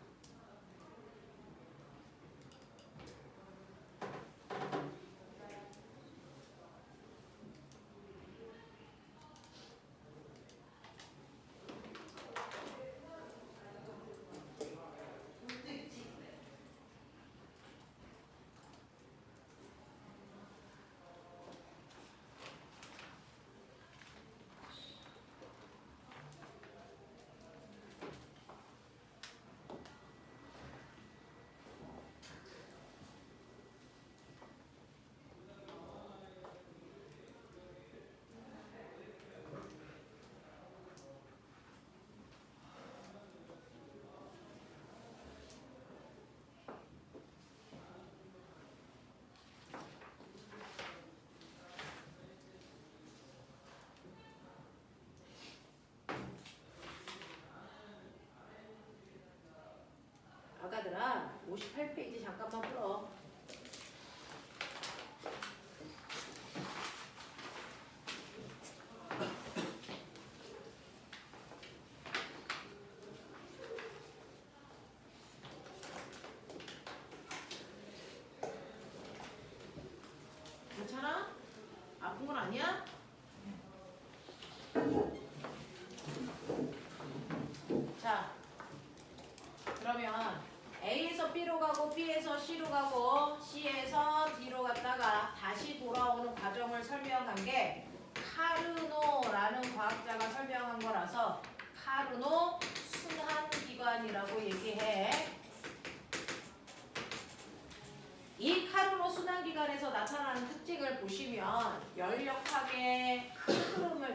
아가들아 58페이지 잠깐만 풀어. 괜찮아? 아픈 건 아니야? 자, 그러면 A에서 B로 가고 B에서 C로 가고 C에서 D로 갔다가 다시 돌아오는 과정을 설명한 게 카르노라는 과학자가 설명한 거라서 카르노 순환기관이라고 얘기해. 이 카르노 순환기관에서 나타나는 특징을 보시면 열역학의 큰 흐름을